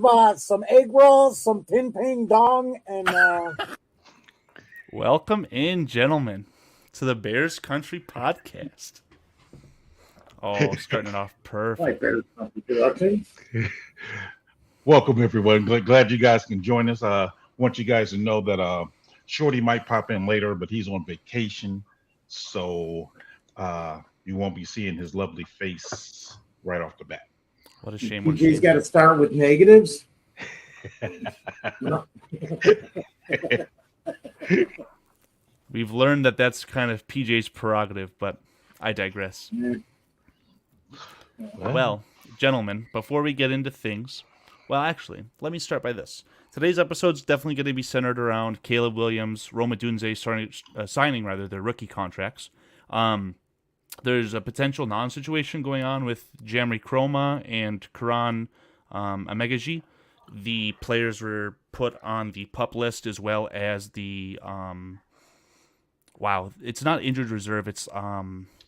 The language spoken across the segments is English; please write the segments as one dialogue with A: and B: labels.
A: have some egg rolls, some tin ping dong, and
B: Welcome in, gentlemen, to the Bears Country Podcast. Oh, starting it off perfect.
A: Bears Country production.
C: Welcome, everyone. Glad you guys can join us. Want you guys to know that Shorty might pop in later, but he's on vacation, so you won't be seeing his lovely face right off the bat.
B: What a shame.
A: He's got to start with negatives.
B: We've learned that that's kind of PJ's prerogative, but I digress. Well, gentlemen, before we get into things, well, actually, let me start by this. Today's episode is definitely going to be centered around Caleb Williams, Roma Dunze signing their rookie contracts. There's a potential non-situation going on with Jamri Chroma and Karan Amegaji. The players were put on the PUP list as well as the it's not injured reserve, it's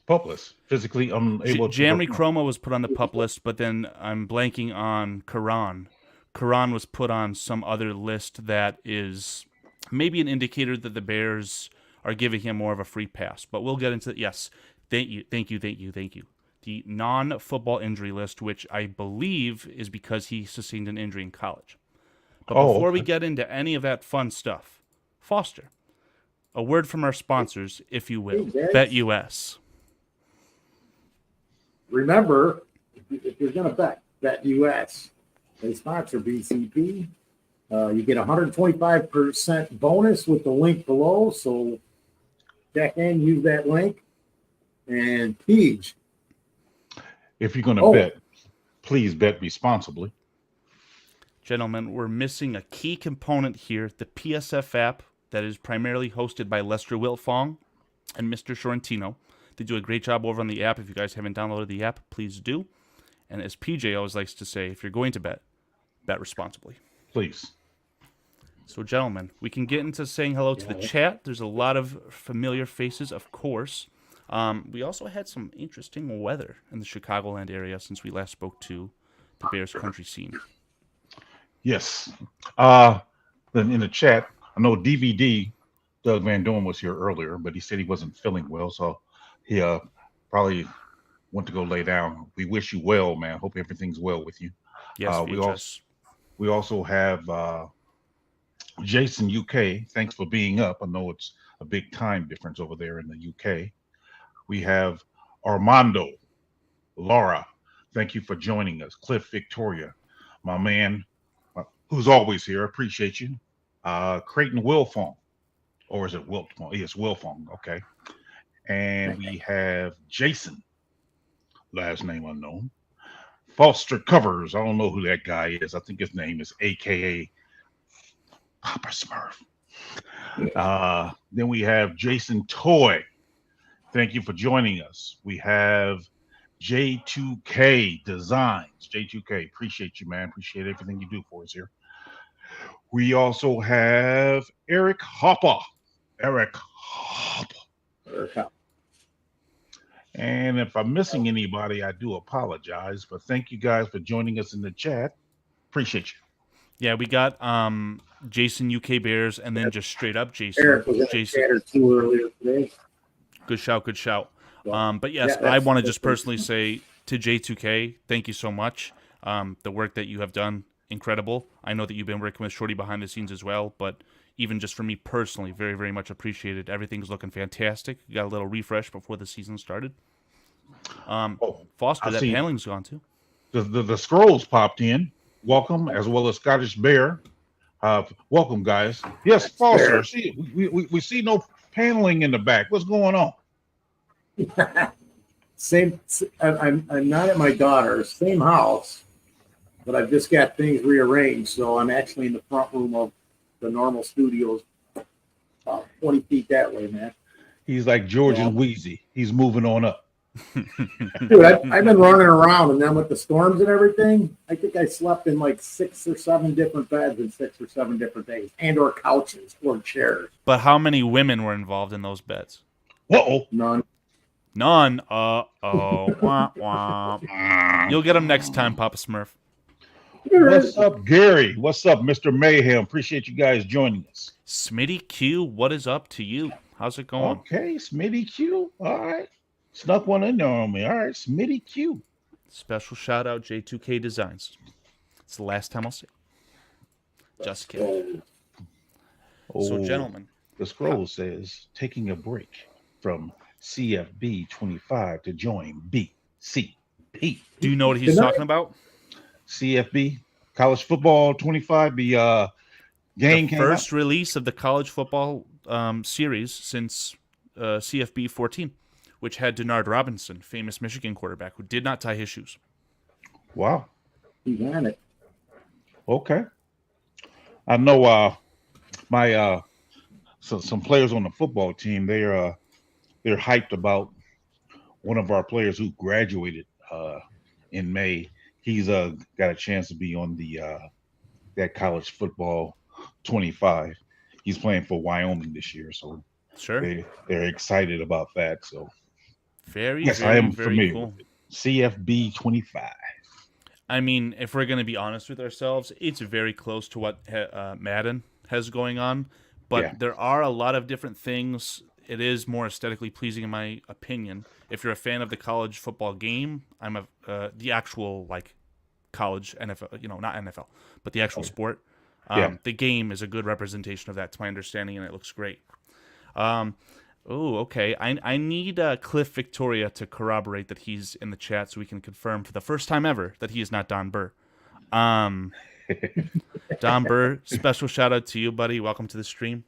C: PUP-less, physically unable to
B: Jamri Chroma was put on the PUP list, but then I'm blanking on Karan. Karan was put on some other list that is maybe an indicator that the Bears are giving him more of a free pass. But we'll get into it. Yes, thank you. The non-football injury list, which I believe is because he sustained an injury in college. But before we get into any of that fun stuff, Foster, a word from our sponsors, if you will. BetUS.
A: Remember, if you're going to BetUS. They sponsor BCP. You get 125% bonus with the link below. So check in, use that link. And Peach.
C: If you're going to bet, please bet responsibly.
B: Gentlemen, we're missing a key component here, the PSF app that is primarily hosted by Lester Wiltfong and Mr. Sorrentino. They do a great job over on the app. If you guys haven't downloaded the app, please do. And as PJ always likes to say, if you're going to bet responsibly.
C: Please.
B: So, gentlemen, we can get into saying hello to the chat. There's a lot of familiar faces, of course. We also had some interesting weather in the Chicagoland area since we last spoke to the Bears country scene.
C: Yes. Then in the chat, I know DVD, Doug Van Dorn was here earlier, but he said he wasn't feeling well, so he probably went to go lay down. We wish you well, man. Hope everything's well with you.
B: Yes,
C: we also have Jason UK. Thanks for being up. I know it's a big time difference over there in the UK. We have Armando, Laura. Thank you for joining us. Cliff Victoria, my man, who's always here. Appreciate you. Creighton Wilfong, or is it Wilfong? Yes, Wilfong. Okay. And we have Jason, last name unknown. Foster Covers. I don't know who that guy is. I think his name is AKA Papa Smurf. Then we have Jason Toy. Thank you for joining us. We have J2K Designs. J2K, appreciate you, man. Appreciate everything you do for us here. We also have Eric Hopper. And if I'm missing anybody, I do apologize. But thank you guys for joining us in the chat. Appreciate you.
B: Yeah, we got Jason UK Bears, and then just straight up Jason.
A: Eric was in the chat or two earlier today.
B: Good shout. But yes, I want to just personally say to J2K, thank you so much. The work that you have done, incredible. I know that you've been working with Shorty behind the scenes as well, but even just for me personally, very, very much appreciated. Everything's looking fantastic. You got a little refresh before the season started. Foster, that paneling's gone too.
C: The scrolls popped in. Welcome, as well as Scottish Bear. Welcome, guys. Yes, Foster. See, we see no paneling in the back. What's going on?
A: Same. I'm not at my daughter's. Same house, but I've just got things rearranged. So I'm actually in the front room of the normal studios, 20 feet that way, man.
C: He's like George and Wheezy. He's moving on up.
A: Dude, I've been running around, and then with the storms and everything, I think I slept in like 6 or 7 different beds in 6 or 7 different days, and or couches or chairs.
B: But how many women were involved in those beds?
A: None.
B: Wah, wah. You'll get them next time, Papa Smurf.
C: What's up, Gary? What's up, Mr. Mayhem? Appreciate you guys joining us.
B: Smitty Q, what is up to you? How's it going?
C: Okay, Smitty Q. All right. Snuck one in there on me. All right, Smitty Q.
B: Special shout out J2K Designs. It's the last time I'll say it. Just kidding. So, gentlemen.
C: The scroll says taking a break from CFB 25 to join BCP.
B: Do you know what he's talking about?
C: CFB, College Football 25, the game
B: the
C: came
B: first
C: out.
B: Release of the college football series since CFB 14, which had Denard Robinson, famous Michigan quarterback, who did not tie his shoes.
C: Wow.
A: He ran it.
C: Okay. I know some players on the football team, they're hyped about one of our players who graduated in May. He's got a chance to be on the that college football 25. He's playing for Wyoming this year, so
B: sure
C: they're excited about that. So
B: very
C: cool. CFB 25.
B: I mean, if we're going to be honest with ourselves, it's very close to what Madden has going on, but there are a lot of different things. It is more aesthetically pleasing, in my opinion. If you're a fan of the college football game, I'm the actual college NFL, not NFL, but the actual sport. The game is a good representation of that, to my understanding, and it looks great. Okay. I need Cliff Victoria to corroborate that he's in the chat so we can confirm for the first time ever that he is not Don Burr. Don Burr, special shout out to you, buddy. Welcome to the stream.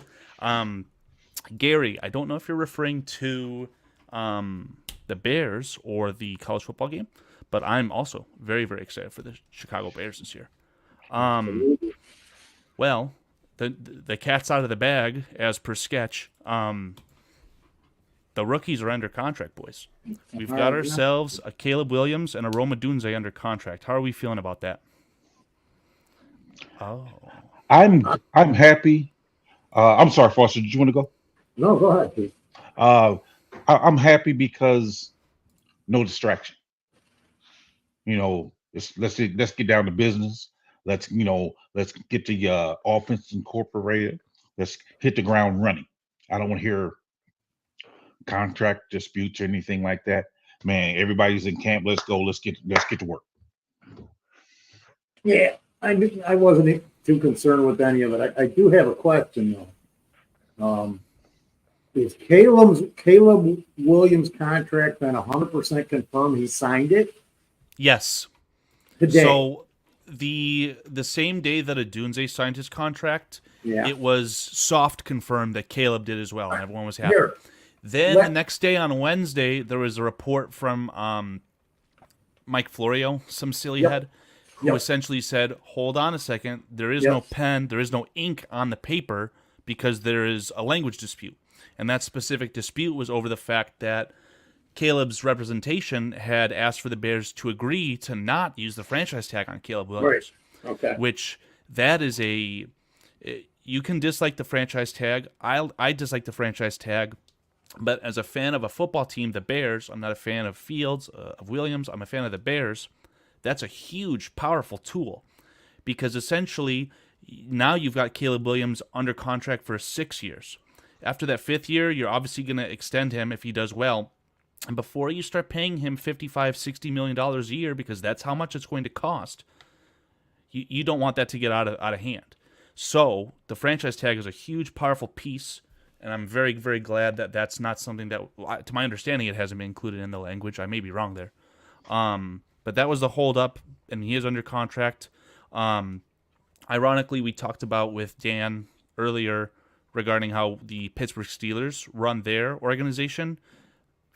B: Gary, I don't know if you're referring to the Bears or the college football game, but I'm also very, very excited for the Chicago Bears this year. Well, the cat's out of the bag, as per sketch. The rookies are under contract, boys. We've got ourselves a Caleb Williams and a Roma Dunze under contract. How are we feeling about that? Oh,
C: I'm happy. I'm sorry, Foster. Did you want to go?
A: No, go ahead, Pete.
C: I'm happy because no distraction. Let's get down to business. Let's get the offense incorporated. Let's hit the ground running. I don't want to hear contract disputes or anything like that. Man, everybody's in camp. Let's go. Let's get to work.
A: Yeah, I wasn't too concerned with any of it. I do have a question though. Is Caleb Williams' contract been 100% confirmed? He signed it?
B: Yes.
A: Today.
B: So the same day that Adunze signed his contract, it was soft confirmed that Caleb did as well, and everyone was happy. Then the next day on Wednesday, there was a report from Mike Florio, some silly head, who essentially said, hold on a second, there is no pen, there is no ink on the paper because there is a language dispute. And that specific dispute was over the fact that Caleb's representation had asked for the Bears to agree to not use the franchise tag on Caleb Williams.
A: Right. Okay.
B: Which, that is you can dislike the franchise tag. I dislike the franchise tag. But as a fan of a football team, the Bears, I'm not a fan of Fields, of Williams, I'm a fan of the Bears. That's a huge, powerful tool. Because essentially, now you've got Caleb Williams under contract for 6 years. After that 5th year, you're obviously going to extend him if he does well. And before you start paying him $55, $60 million a year, because that's how much it's going to cost, you don't want that to get out of hand. So the franchise tag is a huge, powerful piece, and I'm very, very glad that that's not something that, to my understanding, it hasn't been included in the language. I may be wrong there. But that was the holdup, and he is under contract. Ironically, we talked about with Dan earlier regarding how the Pittsburgh Steelers run their organization.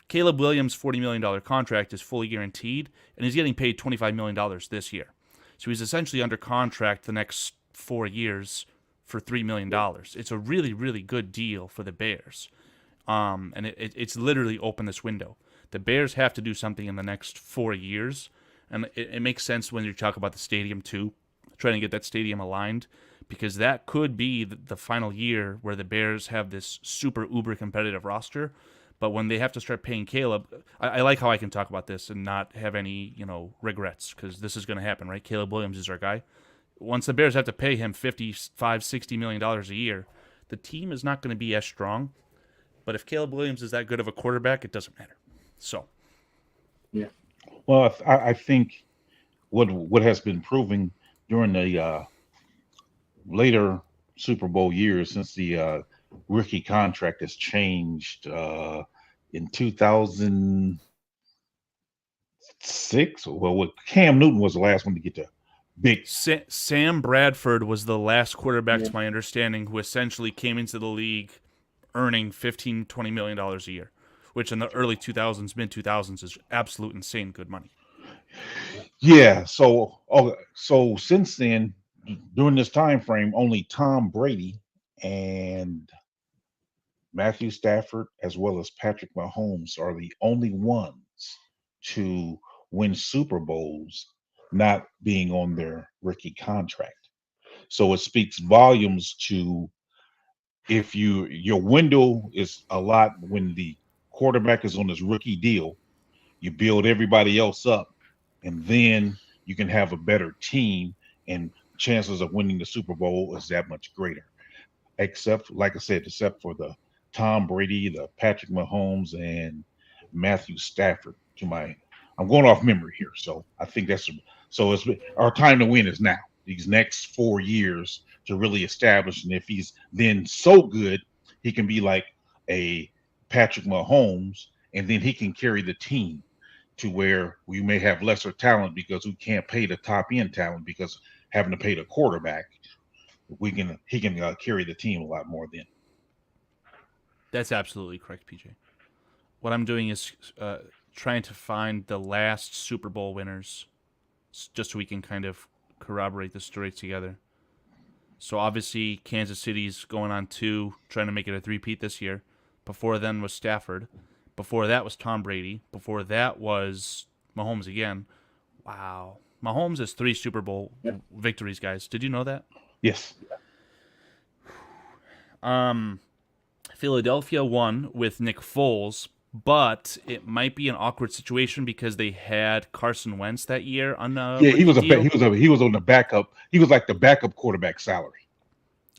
B: Caleb Williams' $40 million contract is fully guaranteed, and he's getting paid $25 million this year. So he's essentially under contract the next 4 years for $3 million. It's a really, really good deal for the Bears. And it's literally opened this window. The Bears have to do something in the next 4 years, and it makes sense when you talk about the stadium too, trying to get that stadium aligned, because that could be the final year where the Bears have this super uber competitive roster. But when they have to start paying Caleb, I like how I can talk about this and not have any, regrets, because this is going to happen, right? Caleb Williams is our guy. Once the Bears have to pay him $55-60 million a year, the team is not going to be as strong. But if Caleb Williams is that good of a quarterback, it doesn't matter. So,
A: yeah.
C: Well, I think what has been proving during the later Super Bowl years, since the rookie contract has changed in 2006. Well, Cam Newton was the last one to get the big.
B: Sam Bradford was the last quarterback,
A: Yeah.
B: to my understanding, who essentially came into the league earning $15-20 million a year, which in the early 2000s, mid 2000s, is absolute insane good money.
C: Yeah. So since then, during this time frame, only Tom Brady and Matthew Stafford, as well as Patrick Mahomes, are the only ones to win Super Bowls not being on their rookie contract. So it speaks volumes to, if your window is a lot when the quarterback is on his rookie deal, you build everybody else up, and then you can have a better team, and chances of winning the Super Bowl is that much greater. Except, like I said, except for the Tom Brady, the Patrick Mahomes, and Matthew Stafford. I'm going off memory here, so I think it's our time to win is now. These next 4 years to really establish, and if he's then so good, he can be like a Patrick Mahomes, and then he can carry the team to where we may have lesser talent because we can't pay the top end talent because having to pay the quarterback. He can carry the team a lot more then.
B: That's absolutely correct, PJ. What I'm doing is trying to find the last Super Bowl winners, just so we can kind of corroborate the story together. So obviously, Kansas City's going on 2, trying to make it a three-peat this year. Before then was Stafford. Before that was Tom Brady. Before that was Mahomes again. Wow. Mahomes has 3 Super Bowl victories, guys. Did you know that?
C: Yes.
B: Philadelphia won with Nick Foles, but it might be an awkward situation because they had Carson Wentz that year on the
C: he was
B: deal.
C: he was on the backup. He was like the backup quarterback salary.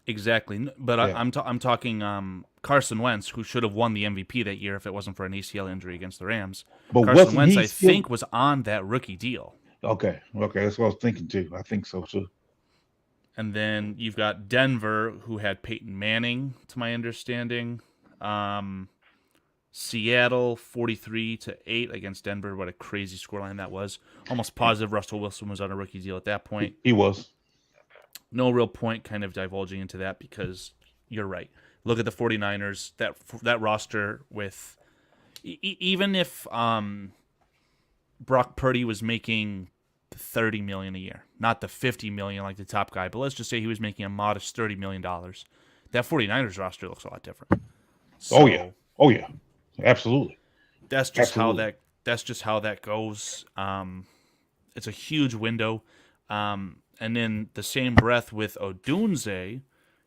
B: Exactly, but
C: Yeah.
B: I'm talking Carson Wentz, who should have won the MVP that year if it wasn't for an ACL injury against the Rams.
C: But
B: Carson
C: wasn't
B: Wentz,
C: he
B: I
C: still-
B: think, was on that rookie deal.
C: Okay, that's what I was thinking too. I think so too.
B: And then you've got Denver, who had Peyton Manning, to my understanding. Seattle 43-8 against Denver. What a crazy scoreline that was. Almost positive Russell Wilson was on a rookie deal at that point.
C: He was.
B: No real point kind of divulging into that because you're right. Look at the 49ers, that roster with even if Brock Purdy was making $30 million a year, not the $50 million like the top guy, but let's just say he was making a modest $30 million. That 49ers roster looks a lot different. So,
C: Oh yeah. Absolutely.
B: That's just how that goes. It's a huge window. And in the same breath with Odunze,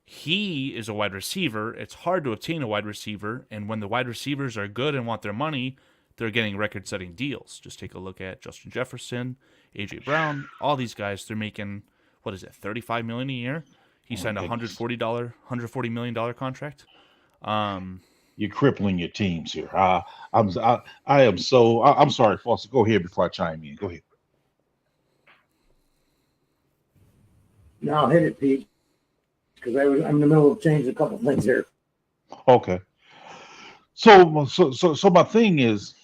B: he is a wide receiver. It's hard to obtain a wide receiver, and when the wide receivers are good and want their money, they're getting record-setting deals. Just take a look at Justin Jefferson, A.J. Brown, all these guys. They're making, $35 million a year? He signed a $140 million contract.
C: You're crippling your teams here. I'm sorry, Foster. Go ahead before I chime in. Go ahead.
A: Now hit it, Pete, because I'm in the middle of changing a couple things here.
C: Okay. So my thing is,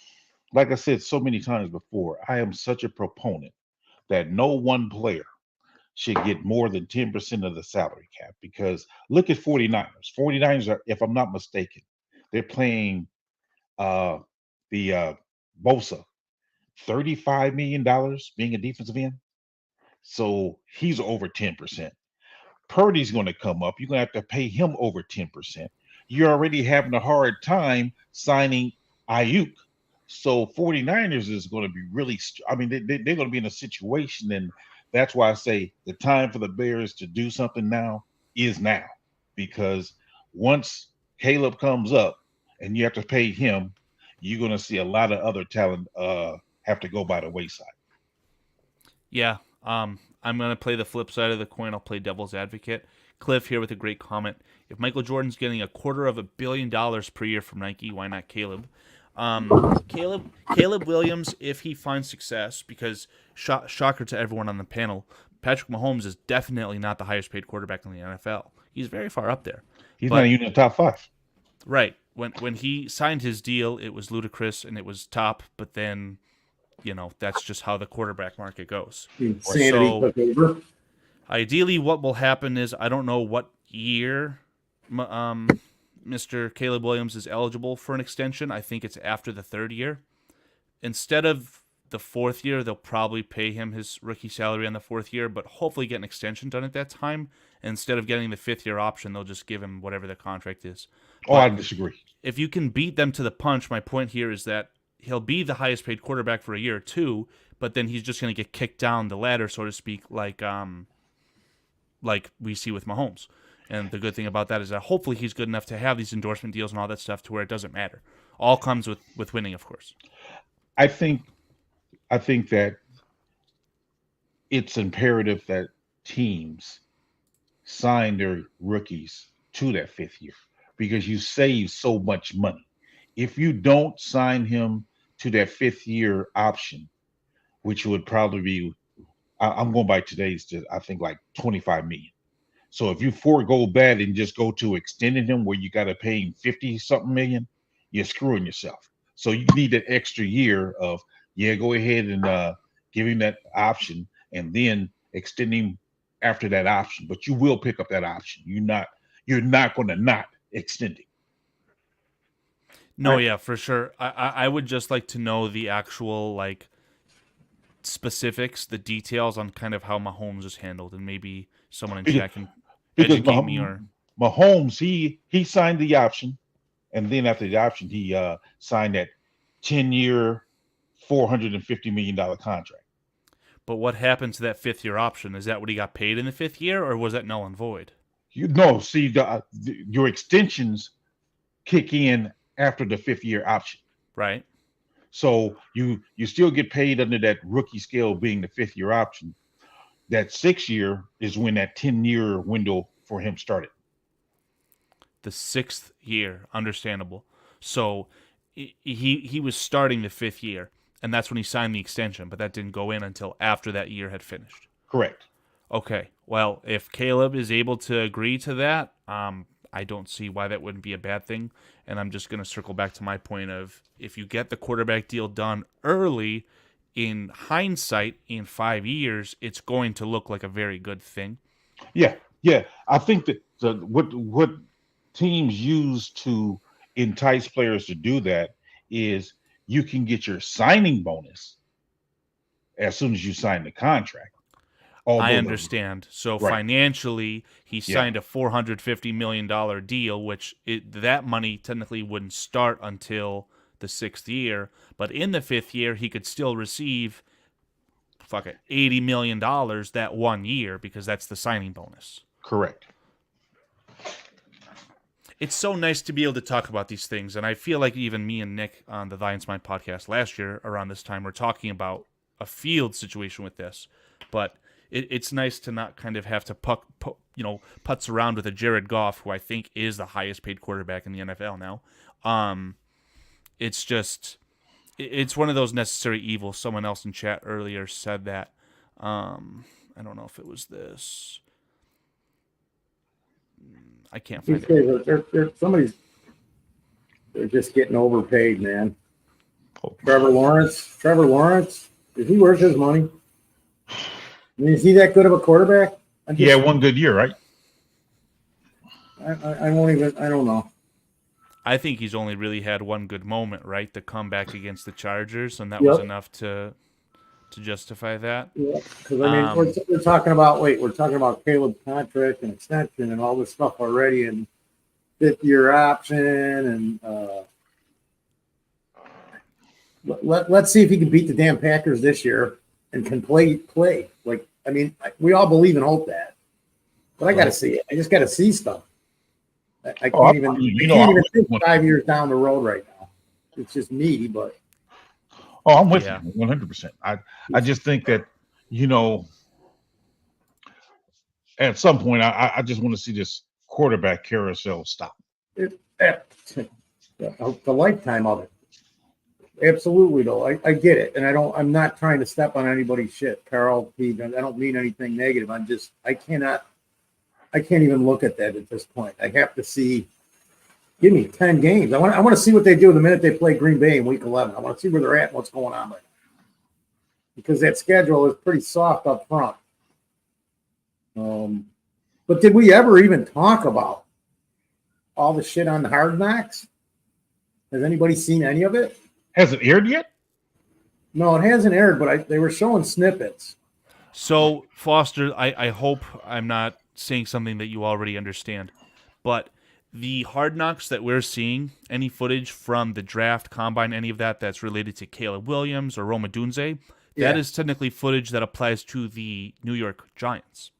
C: like I said so many times before, I am such a proponent that no one player should get more than 10% of the salary cap, because look at 49ers. 49ers are, if I'm not mistaken, they're playing the Bosa $35 million being a defensive end. So he's over 10%. Purdy's going to come up. You're going to have to pay him over 10%. You're already having a hard time signing Ayuk. So 49ers is going to be really, they're going to be in a situation, and that's why I say the time for the Bears to do something now is now, because once Caleb comes up, and you have to pay him, you're going to see a lot of other talent have to go by the wayside.
B: Yeah. I'm going to play the flip side of the coin. I'll play devil's advocate. Cliff here with a great comment. If Michael Jordan's getting $250 million per year from Nike, why not Caleb? Caleb Williams, if he finds success, because shocker to everyone on the panel, Patrick Mahomes is definitely not the highest paid quarterback in the NFL. He's very far up there.
C: He's not even in the top 5.
B: Right. When he signed his deal, it was ludicrous and it was top, but then, that's just how the quarterback market goes.
A: Insanity took over.
B: Ideally, what will happen is, I don't know what year Mr. Caleb Williams is eligible for an extension. I think it's after the 3rd year. Instead of the 4th year, they'll probably pay him his rookie salary on the 4th year, but hopefully get an extension done at that time. And instead of getting the 5th year option, they'll just give him whatever the contract is.
C: Oh, I disagree.
B: If you can beat them to the punch, my point here is that he'll be the highest paid quarterback for a year or two, but then he's just going to get kicked down the ladder, so to speak, like we see with Mahomes. And the good thing about that is that hopefully he's good enough to have these endorsement deals and all that stuff to where it doesn't matter. All comes with winning, of course.
C: I think that it's imperative that teams sign their rookies to that 5th year because you save so much money. If you don't sign him to that 5th year option, which would probably be, I'm going by today's, I think like 25 million. So if you forego that and just go to extending him where you got to pay him 50 something million, you're screwing yourself. So you need an extra year of, go ahead and give him that option and then extend him after that option. But you will pick up that option. You're not going to not extend it.
B: No, yeah, for sure. I would just like to know the actual specifics, the details on kind of how Mahomes is handled, and maybe someone in chat can educate me. Or
C: Mahomes, he signed the option, and then after the option, he signed that 10-year, $450 million contract.
B: But what happened to that 5th year option? Is that what he got paid in the 5th year, or was that null and void?
C: See, your extensions kick in after the 5th year option.
B: Right.
C: So you still get paid under that rookie scale being the 5th year option. That 6th year is when that 10-year window for him started.
B: The 6th year, understandable. So he was starting the 5th year, and that's when he signed the extension, but that didn't go in until after that year had finished.
C: Correct.
B: Okay. Well, if Caleb is able to agree to that, I don't see why that wouldn't be a bad thing. And I'm just going to circle back to my point of, if you get the quarterback deal done early, in hindsight, in 5 years, it's going to look like a very good thing.
C: Yeah. I think that what teams use to entice players to do that is you can get your signing bonus as soon as you sign the contract.
B: I understand. So right. Financially, he signed a $450 million deal, which that money technically wouldn't start until the 6th year. But in the 5th year, he could still receive $80 million that 1 year because that's the signing bonus.
C: Correct.
B: It's so nice to be able to talk about these things. And I feel like even me and Nick on the Lions Mind podcast last year around this time were talking about a field situation with this. But it's nice to not kind of have to putz around with a Jared Goff, who I think is the highest paid quarterback in the NFL now. It's one of those necessary evils. Someone else in chat earlier said that. I don't know if it was this. I can't find it.
A: They're just getting overpaid, man. Trevor Lawrence, is he worth his money? I mean, is he that good of a quarterback?
C: He had one good year, right?
A: I don't know.
B: I think he's only really had one good moment, right? The comeback against the Chargers, and that was enough to justify that. Yeah,
A: because I mean, we're talking about Caleb's contract and extension and all this stuff already, and 5th year option, and let's see if he can beat the damn Packers this year and can play. We all believe and hope that, but I got to see it. I just got to see stuff. I
C: Oh,
A: can't even
C: you
A: I
C: know,
A: can't
C: I'm
A: even
C: with you.
A: think 5 years down the road right now. It's just me, but
C: Oh, I'm with
B: Yeah.
C: you 100%. I just think that, you know, at some point, I just want to see this quarterback carousel stop.
A: the lifetime of it. Absolutely, though. I get it, and I'm not trying to step on anybody's shit, Carl. Pete, I don't mean anything negative. I can't even look at that at this point. I have to see. Give me 10 games. I want to see what they do the minute they play Green Bay in Week 11. I want to see where they're at and what's going on right now, because that schedule is pretty soft up front. But did we ever even talk about all the shit on the Hard Knocks? Has anybody seen any of it?
C: Has it aired yet?
A: No, it hasn't aired, but they were showing snippets.
B: So, Foster, I hope I'm not saying something that you already understand, but the hard knocks that we're seeing, any footage from the draft, combine, any of that that's related to Caleb Williams or Roma Dunze, that
A: Yeah.
B: is technically footage that applies to the New York Giants.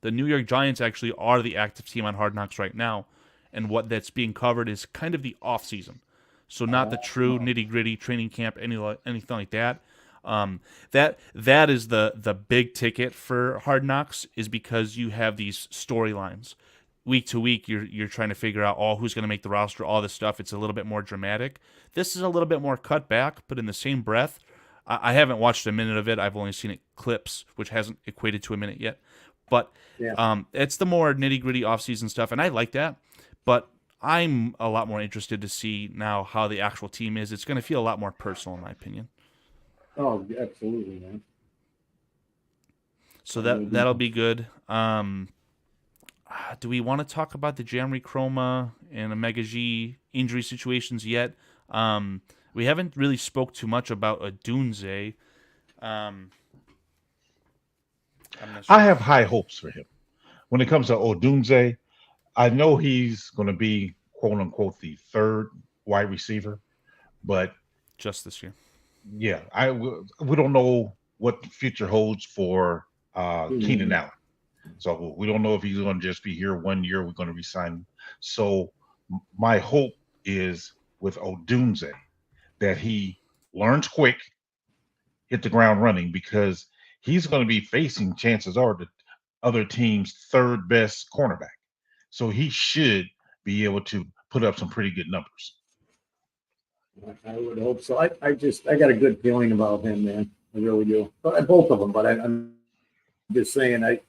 B: The New York Giants actually are the active team on Hard Knocks right now, and what that's being covered is kind of the off season, so not the true nitty gritty training camp, anything like that. That is the big ticket for Hard Knocks, is because you have these storylines. Week to week, you're trying to figure out who's going to make the roster, all this stuff. It's a little bit more dramatic. This is a little bit more cut back, but in the same breath, I haven't watched a minute of it. I've only seen it clips, which hasn't equated to a minute yet. But
A: Yeah.
B: it's the more nitty gritty off season stuff, and I like that. But I'm a lot more interested to see now how the actual team is. It's going to feel a lot more personal, in my opinion.
A: Oh, absolutely, man.
B: So that'll be good. Do we want to talk about the Jamry Chroma and Omega G injury situations yet? We haven't really spoke too much about Adunze. I'm not sure.
C: I have high hopes for him. When it comes to Odunze, I know he's going to be, quote unquote, the third wide receiver, but
B: Just this year.
C: yeah, we don't know what the future holds for Keenan Allen. So we don't know if he's going to just be here 1 year. We're going to resign him. So my hope is with Odunze that he learns quick, hit the ground running, because he's going to be facing, chances are, the other team's third best cornerback. So he should be able to put up some pretty good numbers.
A: I would hope so. I got a good feeling about him, man. I really do. But both of them. But I'm just saying, I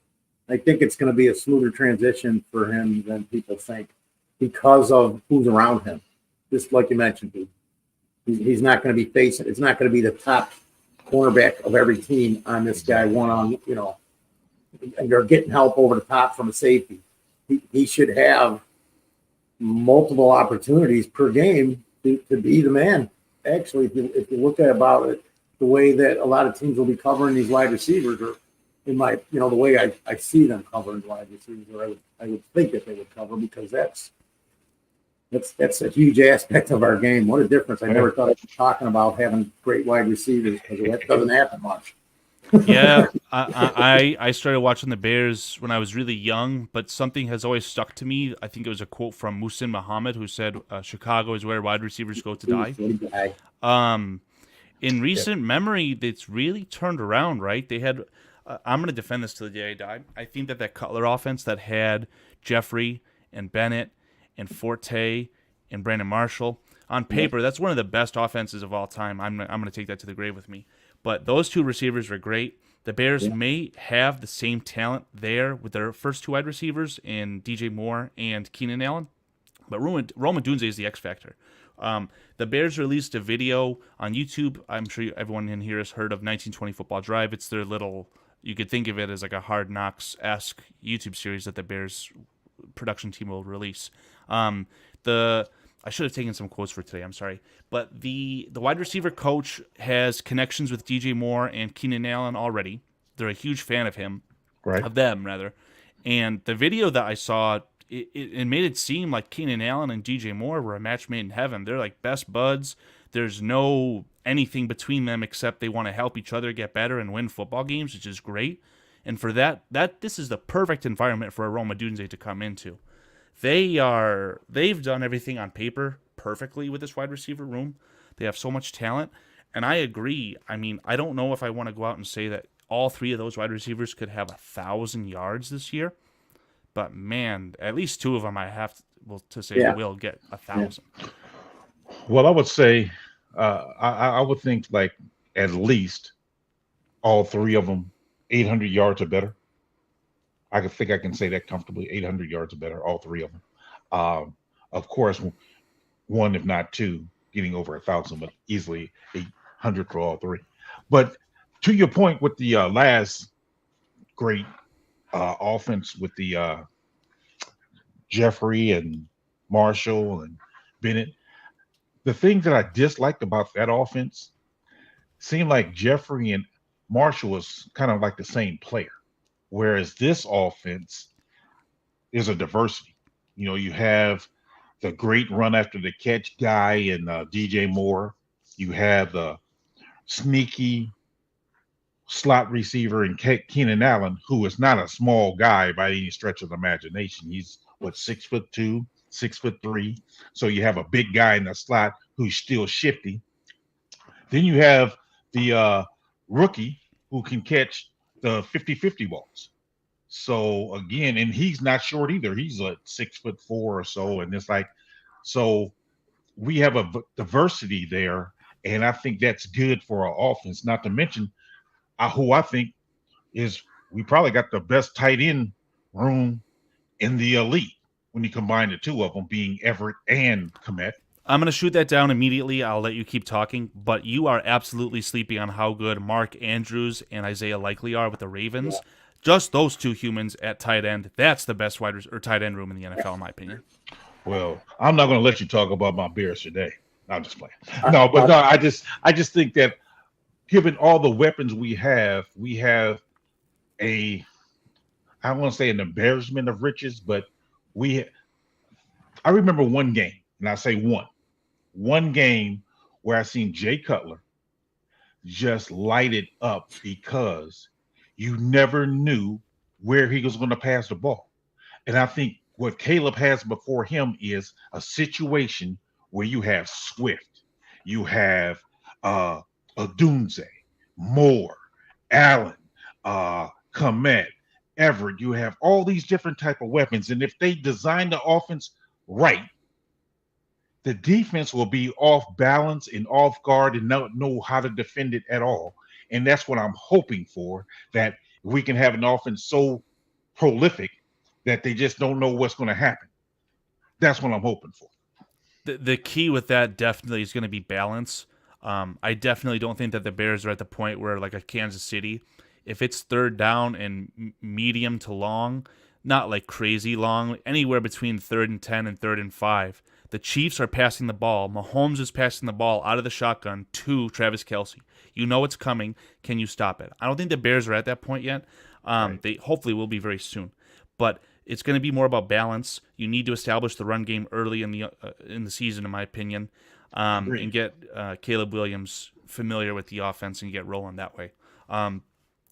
A: think it's going to be a smoother transition for him than people think, because of who's around him. Just like you mentioned, he's not going to be facing. It's not going to be the top cornerback of every team on this guy one-on, and you're getting help over the top from a safety. He should have multiple opportunities per game to be the man. Actually, if you look at about it, the way that a lot of teams will be covering these wide receivers, or in my, the way I see them covering wide receivers, or I would think that they would cover, because that's a huge aspect of our game. What a difference. I never thought I'd be talking about having great wide receivers, because that doesn't happen much.
B: Yeah, I started watching the Bears when I was really young, but something has always stuck to me. I think it was a quote from Muhsin Muhammad, who said, "Chicago is where wide receivers go to die." In recent memory, it's really turned around, right? They had. I'm going to defend this till the day I die. I think that Cutler offense that had Jeffrey and Bennett and Forte and Brandon Marshall, on paper, that's one of the best offenses of all time. I'm going to take that to the grave with me. But those two receivers were great. The Bears may have the same talent there with their first two wide receivers in DJ Moore and Keenan Allen, but Roma Dunze is the X factor. The Bears released a video on YouTube. I'm sure everyone in here has heard of 1920 Football Drive. It's their little, you could think of it as like a Hard Knocks-esque YouTube series that the Bears production team will release. I should have taken some quotes for today. I'm sorry. But the wide receiver coach has connections with DJ Moore and Keenan Allen already. They're a huge fan of him,
C: Right.
B: of them, rather. And the video that I saw, it made it seem like Keenan Allen and DJ Moore were a match made in heaven. They're like best buds. There's no anything between them except they want to help each other get better and win football games, which is great. And for that this is the perfect environment for a Roma Dunze to come into. They've done everything on paper perfectly with this wide receiver room. They have so much talent, and I agree. I mean, I don't know if I want to go out and say that all three of those wide receivers could have 1,000 yards this year, but man, at least two of them I have to say
A: Yeah.
B: will get
A: Yeah.
B: 1,000.
C: Well, I would say, I would think like at least all three of them 800 yards or better. I can say that comfortably. 800 yards or better, all three of them. Of course, one if not two getting over 1,000, but easily 800 for all three. But to your point with the last great offense with the Jeffrey and Marshall and Bennett, the thing that I disliked about that offense seemed like Jeffrey and Marshall was kind of like the same player, whereas this offense is a diversity. You know, you have the great run after the catch guy and DJ Moore. You have the sneaky slot receiver in Keenan Allen, who is not a small guy by any stretch of the imagination. He's what, 6'2", 6'3". So you have a big guy in the slot who's still shifty. Then you have the rookie who can catch the 50-50 balls. So again, and he's not short either. He's like 6'4" or so. And it's like, so we have a diversity there. And I think that's good for our offense. Not to mention who I think is, we probably got the best tight end room in the elite when you combine the two of them, being Everett and Komet.
B: I'm going to shoot that down immediately. I'll let you keep talking, but you are absolutely sleeping on how good Mark Andrews and Isaiah Likely are with the Ravens. Yeah. Just those two humans at tight end, that's the best tight end room in the NFL, in my opinion.
C: Well, I'm not going to let you talk about my Bears today. I'm just playing. No, but no, I just think that given all the weapons we have I don't want to say an embarrassment of riches, but I remember one game, and I say one game where I seen Jay Cutler just light it up because you never knew where he was going to pass the ball. And I think what Caleb has before him is a situation where you have Swift, you have Odunze, Moore, Allen, Komet, Everett. You have all these different type of weapons. And if they design the offense right, the defense will be off balance and off guard and not know how to defend it at all. And that's what I'm hoping for, that we can have an offense so prolific that they just don't know what's going to happen. That's what I'm hoping for.
B: The key with that definitely is going to be balance. I definitely don't think that the Bears are at the point where, like a Kansas City, if it's third down and medium to long, not like crazy long, anywhere between 3rd and 10 and 3rd and 5, the Chiefs are passing the ball. Mahomes is passing the ball out of the shotgun to Travis Kelce. You know it's coming. Can you stop it? I don't think the Bears are at that point yet. Right. They hopefully will be very soon. But it's going to be more about balance. You need to establish the run game early in the season, in my opinion, and get Caleb Williams familiar with the offense and get rolling that way.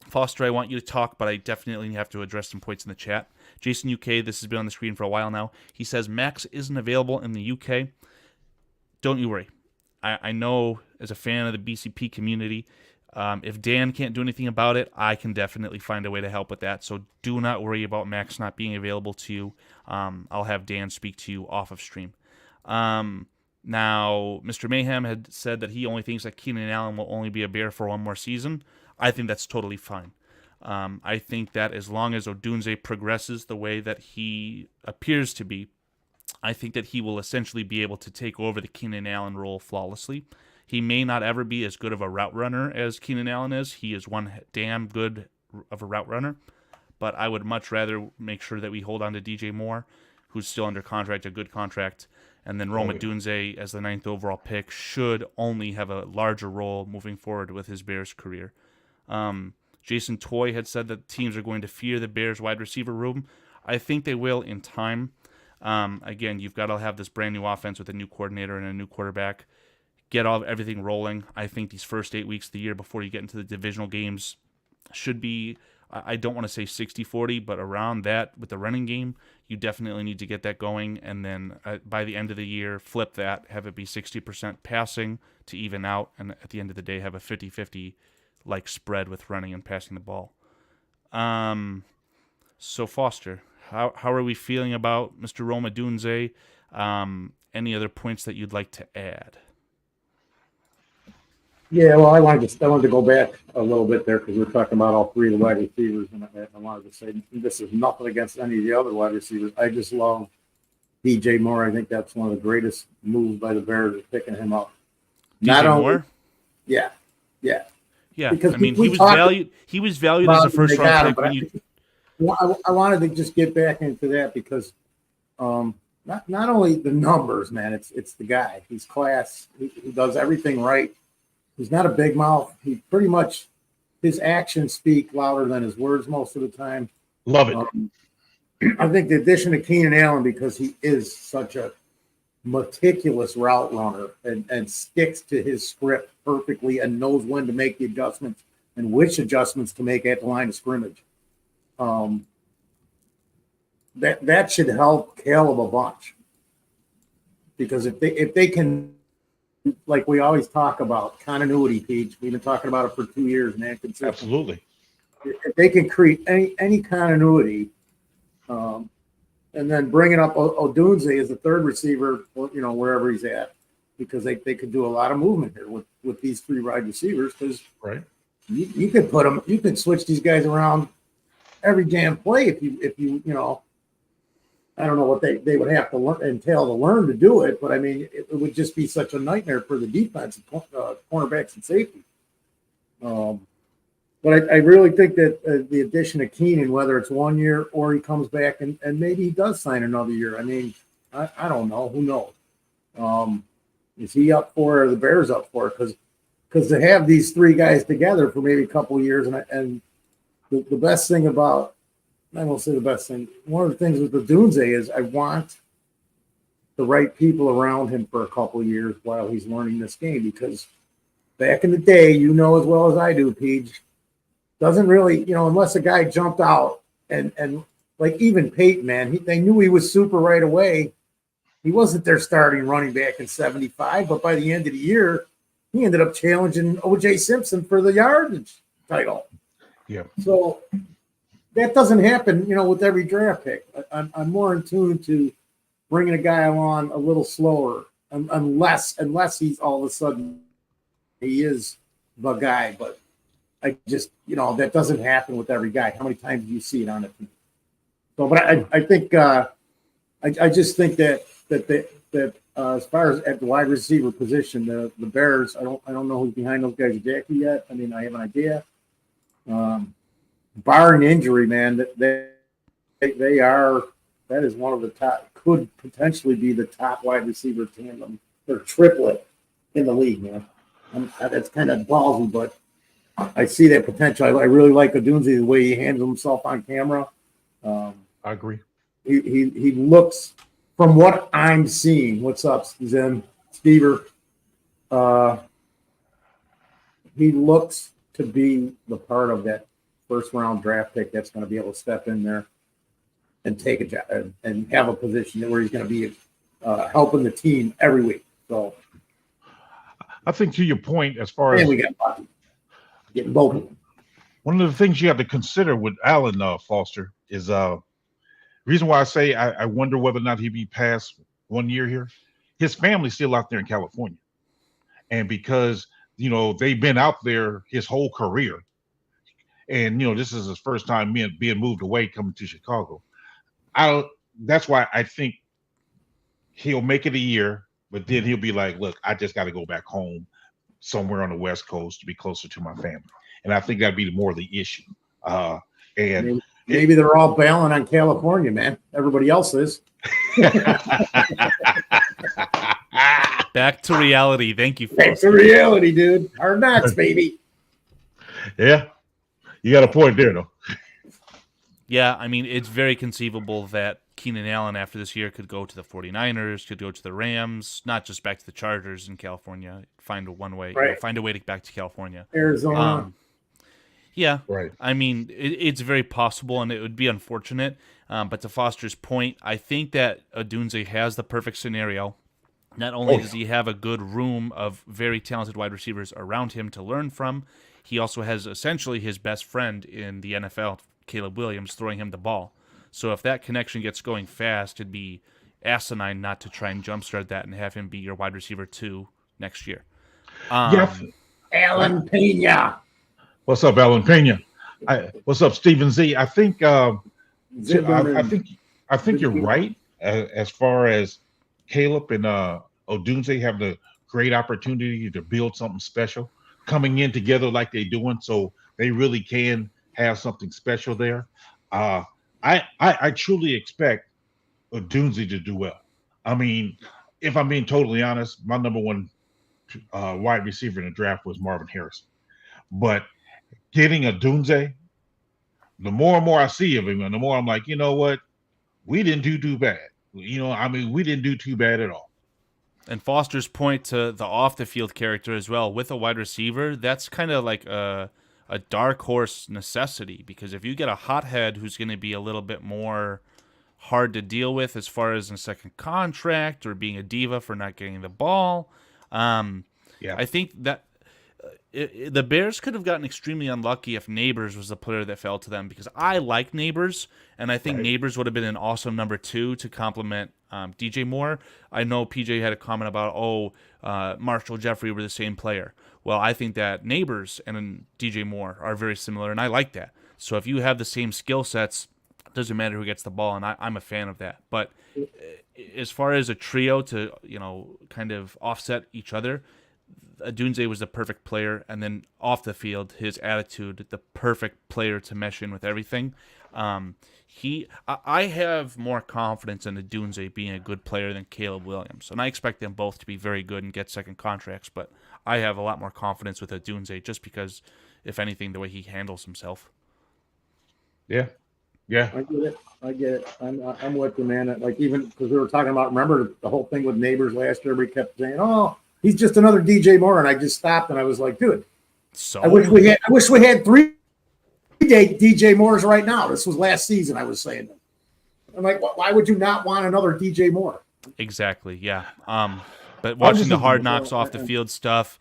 B: Foster, I want you to talk, but I definitely have to address some points in the chat. Jason UK, this has been on the screen for a while now. He says Max isn't available in the UK. Don't you worry. I know as a fan of the BCP community, if Dan can't do anything about it, I can definitely find a way to help with that. So do not worry about Max not being available to you. I'll have Dan speak to you off of stream. Now, Mr. Mayhem had said that he only thinks that Keenan Allen will only be a Bear for one more season. I think that's totally fine. I think that as long as Odunze progresses the way that he appears to be, I think that he will essentially be able to take over the Keenan Allen role flawlessly. He may not ever be as good of a route runner as Keenan Allen is. He is one damn good of a route runner. But I would much rather make sure that we hold on to DJ Moore, who's still under contract, a good contract. And then Rome Odunze, as the 9th overall pick, should only have a larger role moving forward with his Bears career. Jason Toy had said that teams are going to fear the Bears wide receiver room. I think they will in time. Again, you've got to have this brand new offense with a new coordinator and a new quarterback. Get everything rolling. I think these first 8 weeks of the year before you get into the divisional games should be I don't want to say 60-40, but around that with the running game, you definitely need to get that going. And then by the end of the year, flip that, have it be 60% passing to even out. And at the end of the day, have a 50-50 like spread with running and passing the ball. So Foster, how are we feeling about Mr. Roma Dunze? Any other points that you'd like to add?
A: Yeah, well, I wanted to go back a little bit there because we were talking about all three of the wide receivers, and I wanted to say this is nothing against any of the other wide receivers. I just love DJ Moore. I think that's one of the greatest moves by the Bears is picking him up.
B: DJ Moore?
A: Yeah.
B: Yeah,
A: Because
B: I mean, he was valued. He was valued as a first round pick.
A: I wanted to just get back into that because not only the numbers, man. It's the guy. He's class. He does everything right. He's not a big mouth. He pretty much his actions speak louder than his words most of the time.
C: Love it.
A: I think the addition of Keenan Allen, because he is such a meticulous route runner and sticks to his script perfectly and knows when to make the adjustments and which adjustments to make at the line of scrimmage. That should help Caleb a bunch, because if they can, like we always talk about continuity, Pete, we've been talking about it for 2 years, man.
C: Absolutely.
A: If they can create any continuity, and then bringing up Odunze as the third receiver, wherever he's at, because they could do a lot of movement here with these three wide receivers. Because
C: right,
A: you could switch these guys around every damn play if you I don't know what they would have to learn to do it, but I mean it would just be such a nightmare for the defense, cornerbacks and safety. But I really think that the addition of Keenan, whether it's 1 year or he comes back and maybe he does sign another year. I mean, I don't know. Who knows? Is he up for it or the Bears up for it? Because to have these three guys together for maybe a couple of years, and the best thing about, I won't say the best thing, one of the things with the Dunze is I want the right people around him for a couple of years while he's learning this game, because back in the day, as well as I do, Pete, doesn't really, unless a guy jumped out and like even Peyton, man, they knew he was super right away. He wasn't their starting running back in 75, but by the end of the year, he ended up challenging O.J. Simpson for the yardage title.
C: Yeah.
A: So that doesn't happen, with every draft pick. I'm more in tune to bringing a guy along a little slower, unless he's all of a sudden he is the guy. But I just, that doesn't happen with every guy. How many times do you see it on a team? So, but I think I just think that as far as at the wide receiver position, the Bears, I don't know who's behind those guys exactly yet. I mean, I have an idea. Barring injury, man, they are, that is one of the top, could potentially be the top wide receiver tandem or triplet in the league, man. That's kind of ballsy, but I see that potential. I really like Odunze, the way he handles himself on camera.
C: I agree.
A: He looks, from what I'm seeing, what's up, Zen, Stever? He looks to be the part of that first round draft pick that's going to be able to step in there and take a job and have a position where he's going to be helping the team every week. So
C: I think to your point, as far as
A: we got lucky getting both of them.
C: One of the things you have to consider with Allen Foster is reason why I say I wonder whether or not he'd be past 1 year here. His family's still out there in California, and because they've been out there his whole career, and this is his first time being moved away, coming to Chicago. That's why I think he'll make it a year, but then he'll be like, look, I just got to go back home somewhere on the West Coast to be closer to my family. And I think that'd be more the issue. And
A: maybe they're all bailing on California, man. Everybody else is.
B: Back to reality. Thank you.
A: Back to reality, dude. Hard knocks, baby.
C: Yeah. You got a point there, though.
B: Yeah, I mean, it's very conceivable that Keenan Allen after this year could go to the 49ers, could go to the Rams, not just back to the Chargers in California. Find a way to back to California.
A: Arizona.
B: Yeah,
C: Right.
B: I mean, it's very possible, and it would be unfortunate. But to Foster's point, I think that Odunze has the perfect scenario. Not only
C: Oh
B: does
C: yeah.
B: he have a good room of very talented wide receivers around him to learn from, he also has essentially his best friend in the NFL, Caleb Williams, throwing him the ball. So if that connection gets going fast, it'd be asinine not to try and jumpstart that and have him be your wide receiver 2 next year.
C: Yeah. I,
A: Alan Pena.
C: what's up, Alan Pena? What's up, Stephen Z? I think I
A: Zimmerman.
C: think you're right as far as Caleb and Odunze have the great opportunity to build something special coming in together like they're doing, so they really can have something special there. Uh, I truly expect Odunze to do well. I mean, if I'm being totally honest, my number one wide receiver in the draft was Marvin Harrison, but getting Odunze, the more and more I see of him, and the more I'm like, you know what, we didn't do too bad. I mean, we didn't do too bad at all.
B: And Foster's point to the off the field character as well with a wide receiver, that's kind of like a dark horse necessity, because if you get a hothead who's going to be a little bit more hard to deal with as far as in a second contract or being a diva for not getting the ball,
C: Yeah.
B: I think that the Bears could have gotten extremely unlucky if Neighbors was the player that fell to them, because I like Neighbors, and I think
C: Right.
B: Neighbors would have been an awesome number 2 to complement DJ Moore. I know PJ had a comment about, Marshall Jeffrey were the same player. Well, I think that Neighbors and DJ Moore are very similar, and I like that. So if you have the same skill sets, it doesn't matter who gets the ball, and I'm a fan of that. But as far as a trio to, kind of offset each other, Dunze was the perfect player, and then off the field, his attitude, the perfect player to mesh in with everything. I have more confidence in Dunze being a good player than Caleb Williams, and I expect them both to be very good and get second contracts. But I have a lot more confidence with Dunze just because, if anything, the way he handles himself.
C: Yeah. Yeah.
A: I get it. I'm with you, man. Like, even because we were talking about, remember the whole thing with Neighbors last year? We kept saying, "Oh, he's just another DJ Moore," and I just stopped and I was like, "Dude,
B: So
A: I wish we had 3 DJ Moores right now." This was last season. I was saying, I'm like, why would you not want another DJ Moore?
B: exactly, yeah. But
C: I'm
B: watching
C: just
B: the hard knocks off the field stuff,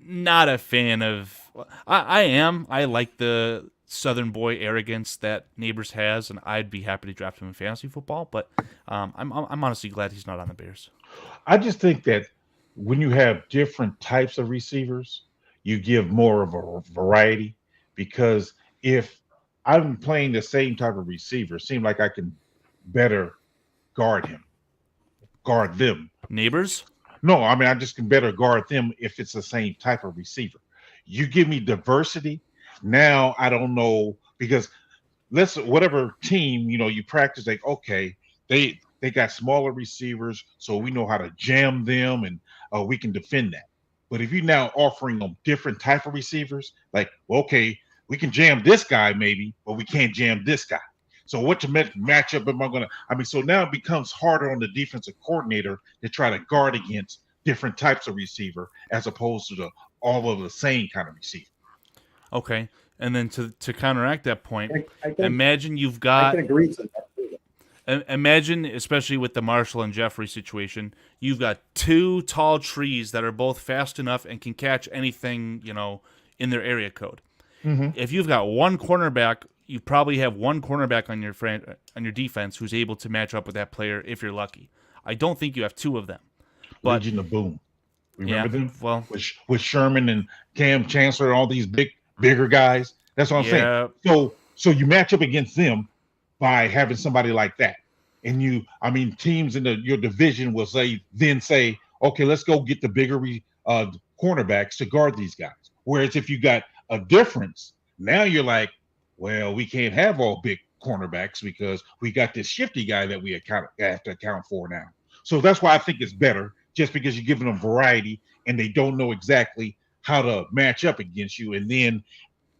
B: not a fan of. I am. I like the Southern boy arrogance that Neighbors has, and I'd be happy to draft him in fantasy football. But I'm honestly glad he's not on the Bears.
C: I just think that when you have different types of receivers, you give more of a variety, because if I'm playing the same type of receiver, it seems like I can better guard guard them.
B: Neighbors.
C: No, I mean, I just can better guard them if it's the same type of receiver. You give me diversity. Now I don't know, because let's whatever team you practice, like, okay, they got smaller receivers, so we know how to jam them, and we can defend that. But if you're now offering them different type of receivers, like, well, okay, we can jam this guy maybe, but we can't jam this guy. So what matchup am I gonna? I mean, so now it becomes harder on the defensive coordinator to try to guard against different types of receiver as opposed to all of the same kind of receiver.
B: Okay, and then to counteract that point,
A: I think
B: imagine you've
A: I
B: got.
A: can agree to that.
B: Imagine, especially with the Marshall and Jeffrey situation, you've got 2 tall trees that are both fast enough and can catch anything, in their area code.
C: Mm-hmm.
B: If you've got one cornerback, you probably have one cornerback on your defense who's able to match up with that player if you're lucky. I don't think you have 2 of them. But
C: Legion of Boom. Remember them?
B: Well,
C: with Sherman and Cam Chancellor and all these bigger guys. That's what I'm saying. So you match up against them by having somebody like that. And teams in your division will say, okay, let's go get the bigger cornerbacks to guard these guys. Whereas if you got a difference, now you're like, well, we can't have all big cornerbacks because we got this shifty guy that we have to account for now. So that's why I think it's better, just because you're giving them variety and they don't know exactly how to match up against you. And then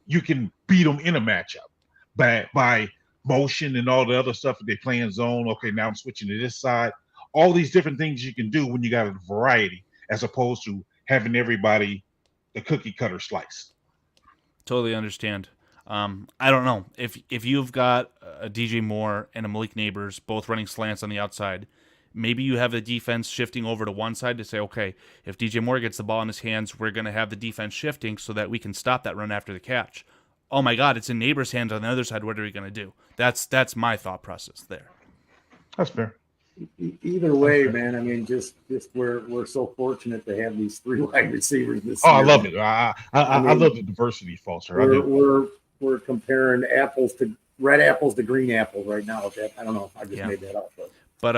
C: you can beat them in a matchup by motion and all the other stuff that they play in zone. Okay, now I'm switching to this side. All these different things you can do when you got a variety, as opposed to having everybody the cookie cutter slice.
B: Totally understand. I don't know if you've got a DJ Moore and a Malik Neighbors both running slants on the outside. Maybe you have the defense shifting over to one side to say, okay, if DJ Moore gets the ball in his hands, we're going to have the defense shifting so that we can stop that run after the catch. Oh my God, it's in Neighbors' hands on the other side. What are we going to do? That's my thought process there.
C: That's fair.
A: Either way, man. I mean, just we're so fortunate to have these 3 wide receivers this
C: Oh,
A: year.
C: I love it. I love the diversity, Foster. I do.
A: We're comparing red apples to green apples right now. I don't know. I just made that up.
B: But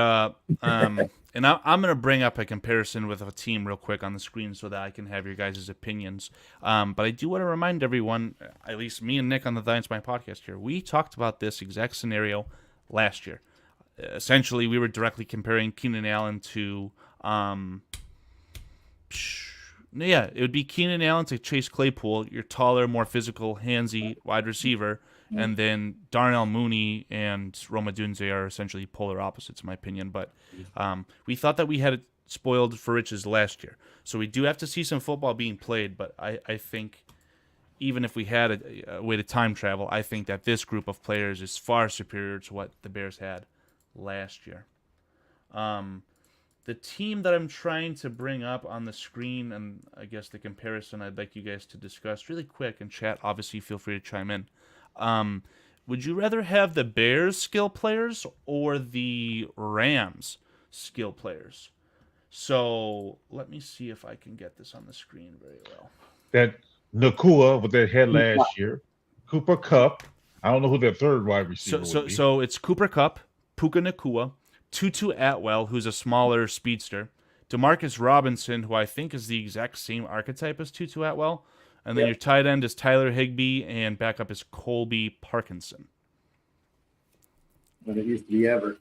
B: and I'm going to bring up a comparison with a team real quick on the screen so that I can have your guys' opinions. But I do want to remind everyone, at least me and Nick on the Lions My Podcast here, we talked about this exact scenario last year. Essentially, we were directly comparing Keenan Allen to, it would be Keenan Allen to Chase Claypool, your taller, more physical, handsy wide receiver, and then Darnell Mooney and Rome Odunze are essentially polar opposites, in my opinion. But we thought that we had it spoiled for riches last year, so we do have to see some football being played. But I think even if we had a way to time travel, I think that this group of players is far superior to what the Bears had last year. The team that I'm trying to bring up on the screen, and I guess the comparison I'd like you guys to discuss really quick, and chat, obviously feel free to chime in. Would you rather have the Bears skill players or the Rams skill players? So let me see if I can get this on the screen very well.
C: That Nakua with that head last year, Cooper Kupp. I don't know who their third wide receiver would be.
B: So it's Cooper Kupp, Puka Nakua, Tutu Atwell, who's a smaller speedster, Demarcus Robinson, who I think is the exact same archetype as Tutu Atwell, and then your tight end is Tyler Higbee, and backup is Colby Parkinson.
A: But it used to be Everett.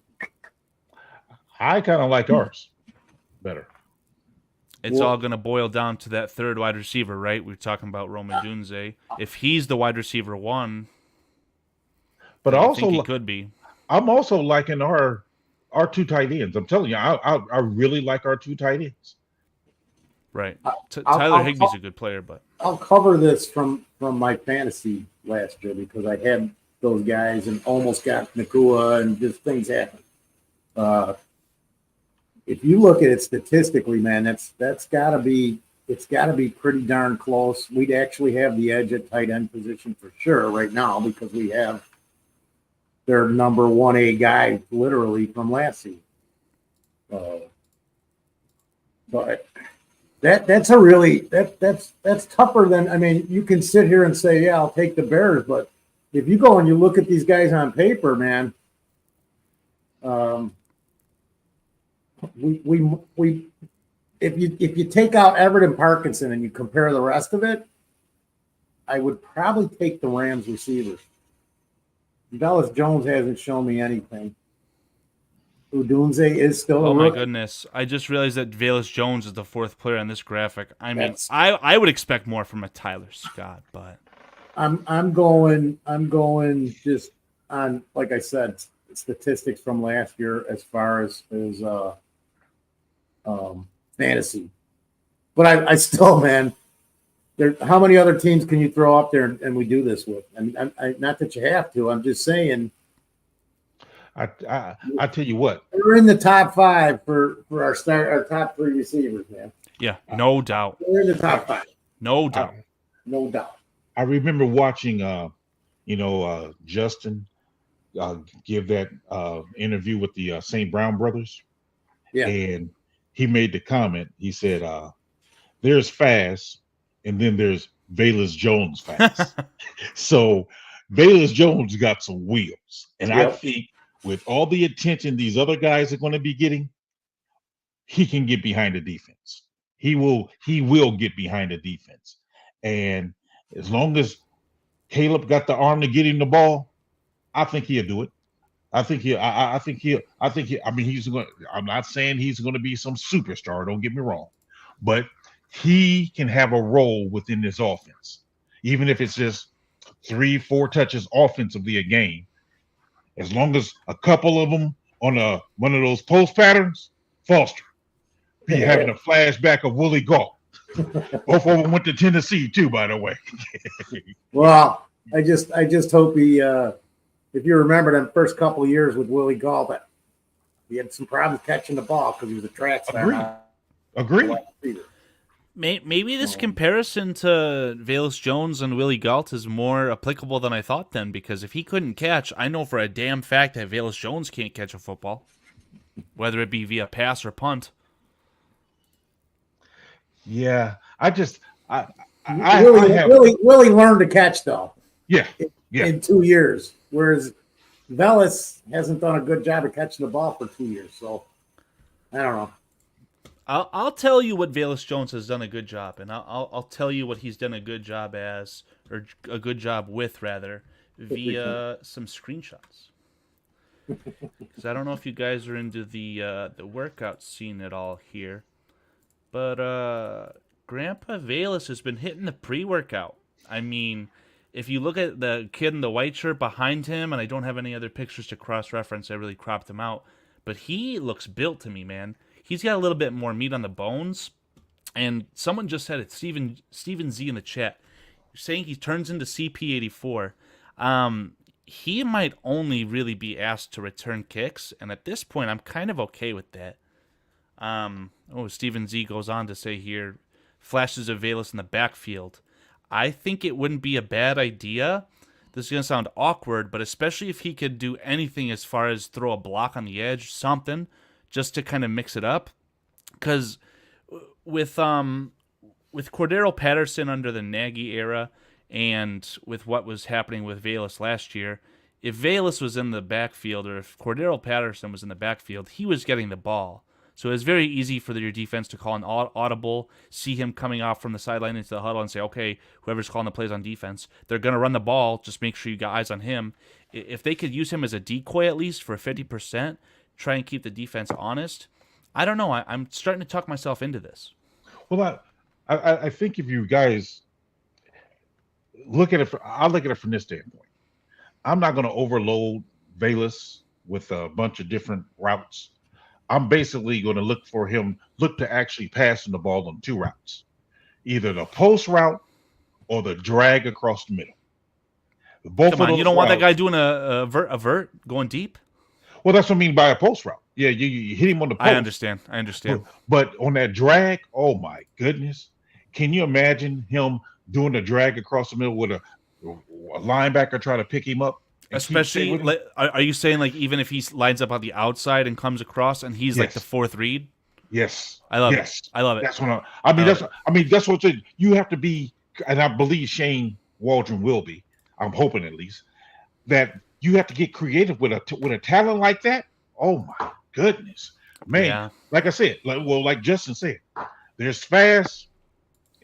C: I kind of like ours better.
B: It's all going to boil down to that third wide receiver, right? We're talking about Rome Odunze. If he's the wide receiver one,
C: but
B: I
C: also
B: think he could be.
C: I'm also liking our 2 tight ends. I'm telling you, I really like our 2 tight ends.
B: Right. Tyler Higbee's a good player, but
A: I'll cover this from my fantasy last year because I had those guys and almost got Nakua and just things happen. If you look at it statistically, man, it's got to be pretty darn close. We'd actually have the edge at tight end position for sure right now because we have their number 1A guy literally from last season. But that's tougher than, I mean, you can sit here and say, yeah, I'll take the Bears, but if you go and you look at these guys on paper, man, if you take out Everett and Parkinson and you compare the rest of it, I would probably take the Rams receivers. Velus Jones hasn't shown me anything. Odunze is still a
B: my
A: rookie.
B: goodness. I just realized that Velus Jones is the 4th player on this graphic. I mean, I would expect more from a Tyler Scott, but
A: I'm going just on, like I said, statistics from last year as far as fantasy. But I still, man, how many other teams can you throw up there and we do this with? I mean, not that you have to. I'm just saying.
C: I tell you what,
A: we're in the top 5 for our top 3 receivers, man.
B: Yeah, no doubt.
A: We're in the top 5.
B: No doubt.
A: No doubt.
C: I remember watching, Justin give that interview with the St. Brown brothers.
A: Yeah.
C: And he made the comment. He said, there's fast, and then there's Velus Jones fast. So Velus Jones got some wheels. And I think with all the attention these other guys are going to be getting, he can get behind the defense. He will get behind the defense. And as long as Caleb got the arm to get him the ball, I think he'll do it. I'm not saying he's going to be some superstar, don't get me wrong, but he can have a role within this offense, even if it's just 3-4 touches offensively a game. As long as a couple of them on one of those post patterns, Foster, be having a flashback of Willie Gault. Both of them went to Tennessee too, by the way.
A: Well, I just hope he. If you remember them first couple of years with Willie Gall, that he had some problems catching the ball because he was a track star.
C: Agreed.
B: Maybe this comparison to Velus Jones and Willie Galt is more applicable than I thought then, because if he couldn't catch, I know for a damn fact that Velus Jones can't catch a football, whether it be via pass or punt.
C: Yeah,
A: Willie learned to catch though.
C: Yeah.
A: In 2 years, whereas Velus hasn't done a good job of catching the ball for 2 years. So I don't know.
B: I'll tell you what Velus Jones has done a good job, and I'll tell you what he's done a good job as, or a good job with rather, via some screenshots. Because I don't know if you guys are into the workout scene at all here, but Grandpa Velus has been hitting the pre-workout. I mean, if you look at the kid in the white shirt behind him, and I don't have any other pictures to cross-reference, I really cropped them out, but he looks built to me, man. He's got a little bit more meat on the bones, and someone just said it, Steven Z in the chat, saying he turns into CP84. He might only really be asked to return kicks, and at this point, I'm kind of okay with that. Steven Z goes on to say here, flashes of Velus in the backfield. I think it wouldn't be a bad idea. This is going to sound awkward, but especially if he could do anything as far as throw a block on the edge, something, just to kind of mix it up. Because with Cordero Patterson under the Nagy era, and with what was happening with Velus last year, if Velus was in the backfield, or if Cordero Patterson was in the backfield, he was getting the ball. So it's very easy for your defense to call an audible, see him coming off from the sideline into the huddle and say, okay, whoever's calling the plays on defense, they're going to run the ball, just make sure you got eyes on him. If they could use him as a decoy at least for 50%, try and keep the defense honest, I don't know. I'm starting to talk myself into this.
C: Well, I think if you guys look at it, I'll look at it from this standpoint. I'm not going to overload Velus with a bunch of different routes. I'm basically going to look to actually passing the ball on 2 routes, either the post route or the drag across the middle.
B: Come on, you don't want that guy doing a vert going deep?
C: Well, that's what I mean by a post route. Yeah, you hit him on the post.
B: I understand.
C: But on that drag, oh my goodness. Can you imagine him doing the drag across the middle with a linebacker trying to pick him up?
B: Especially, are you saying like even if he lines up on the outside and comes across and he's like the 4th read?
C: Yes.
B: I love it. I love it.
C: That's what that's what you have to be, and I believe Shane Waldron will be. I'm hoping at least that you have to get creative with a talent like that. Oh my goodness, man! Yeah. Like I said, like Justin said, there's fast,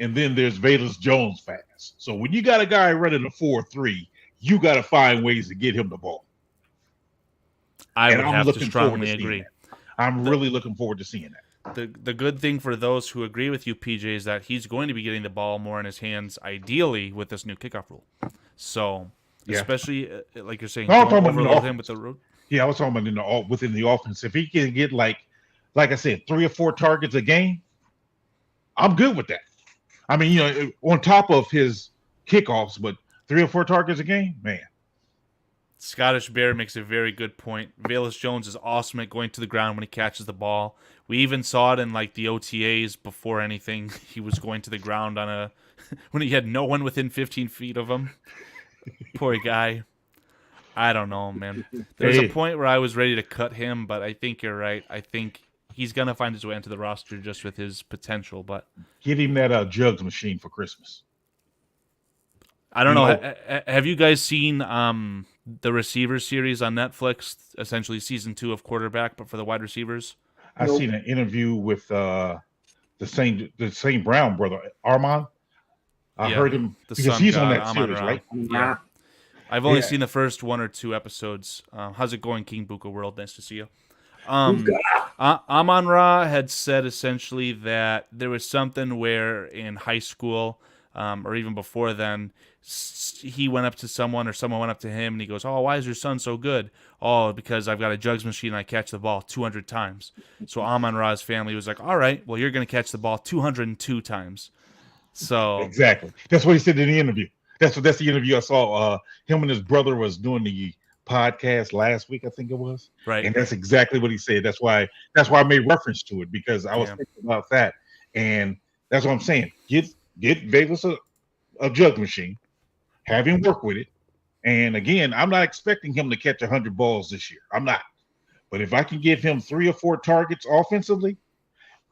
C: and then there's Velus Jones fast. So when you got a guy running a 4.3, you got to find ways to get him the ball.
B: I would have to strongly agree.
C: I'm really looking forward to seeing that.
B: The good thing for those who agree with you, PJ, is that he's going to be getting the ball more in his hands, ideally, with this new kickoff rule. So, especially, like you're saying, don't overload him with the road.
C: Yeah, I was talking about within the offense. If he can get, like I said, 3 or 4 targets a game, I'm good with that. I mean, on top of his kickoffs, but 3 or 4 targets a game, man.
B: Scottish Bear makes a very good point. Velus Jones is awesome at going to the ground when he catches the ball. We even saw it in like the OTAs before anything. He was going to the ground when he had no one within 15 feet of him. Poor guy. I don't know, man. There's a point where I was ready to cut him, but I think you're right. I think he's going to find his way into the roster just with his potential. But
C: get him that jugs machine for Christmas.
B: I don't know. Have you guys seen the receiver series on Netflix? Essentially, season 2 of Quarterback, but for the wide receivers.
C: I've seen an interview with the St. Brown brother, Armand. I heard him because he's on that series, right?
B: Yeah. I've only seen the first 1 or 2 episodes. How's it going, King Buka World? Nice to see you. Amon-Ra had said essentially that there was something where in high school, or even before then, he went up to someone or someone went up to him and he goes, "Oh, why is your son so good?" "Oh, because I've got a jugs machine and I catch the ball 200 times. So Amon-Ra's family was like, "All right, well, you're going to catch the ball 202 times. So
C: exactly. That's what he said in the interview. That's the interview I saw. Him and his brother was doing the podcast last week, I think it was.
B: Right.
C: And that's exactly what he said. That's why I made reference to it, because I was thinking about that. And that's what I'm saying. Get Velus a jug machine, have him work with it. And again, I'm not expecting him to catch 100 balls this year. I'm not. But if I can give him 3 or 4 targets offensively,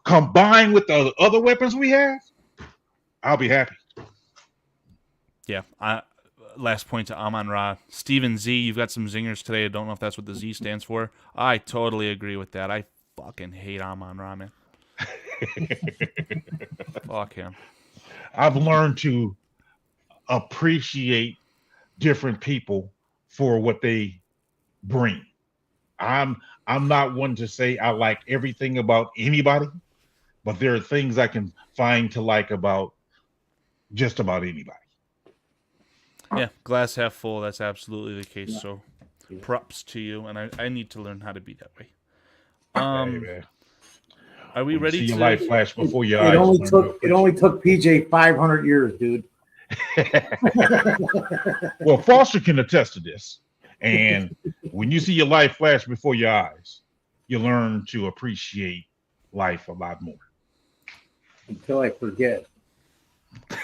C: combined with the other weapons we have, I'll be happy.
B: Yeah. Last point to Amon-Ra. Steven Z, you've got some zingers today. I don't know if that's what the Z stands for. I totally agree with that. I fucking hate Amon-Ra, man. Fuck him.
C: I've learned to appreciate different people for what they bring. I'm not one to say I like everything about anybody, but there are things I can find to like about just about anybody.
B: Yeah, glass half full. That's absolutely the case. Yeah. So, props to you, and I need to learn how to be that way.
C: Hey, man.
B: Are we ready
C: to see
B: to
C: your life flash before your
A: eyes? It only took PJ 500 years, dude.
C: Well, Foster can attest to this. And when you see your life flash before your eyes, you learn to appreciate life a lot more.
A: Until I forget.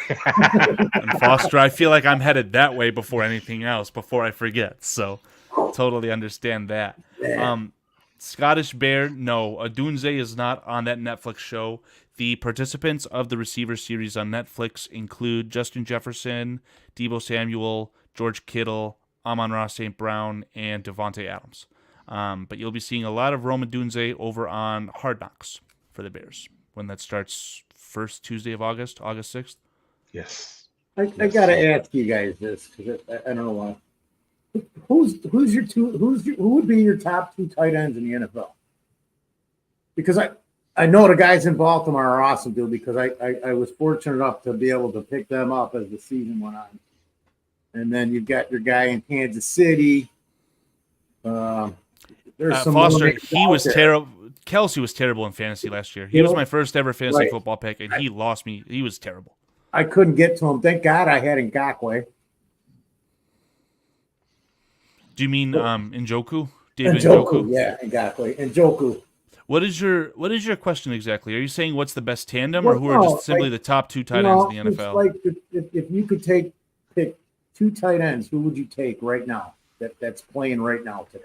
B: And Foster, I feel like I'm headed that way before anything else, before I forget. So, totally understand that. Scottish Bear, no, Adunze is not on that Netflix show. The participants of the Receiver Series on Netflix include Justin Jefferson, Deebo Samuel, George Kittle, Amon-Ra St. Brown, and Devontae Adams. But you'll be seeing a lot of Rome Adunze over on Hard Knocks for the Bears when that starts first Tuesday of August 6th.
C: Yes.
A: I got to ask you guys this, because I don't know why. Who would be your top 2 tight ends in the NFL? Because I know the guys in Baltimore are awesome, dude, because I was fortunate enough to be able to pick them up as the season went on. And then you've got your guy in Kansas City. There's some
B: Foster, he was terrible. Kelsey was terrible in fantasy last year. He was my first ever fantasy football pick, and he lost me. He was terrible.
A: I couldn't get to him. Thank God I had Ngakoue.
B: Do you mean Njoku? David
A: Njoku? Yeah, Ngakoue. Njoku.
B: What is your question exactly? Are you saying what's the best tandem, or who are just simply the top 2 tight ends in the NFL?
A: It's like if you could pick 2 tight ends, who would you take right now that's playing right now today?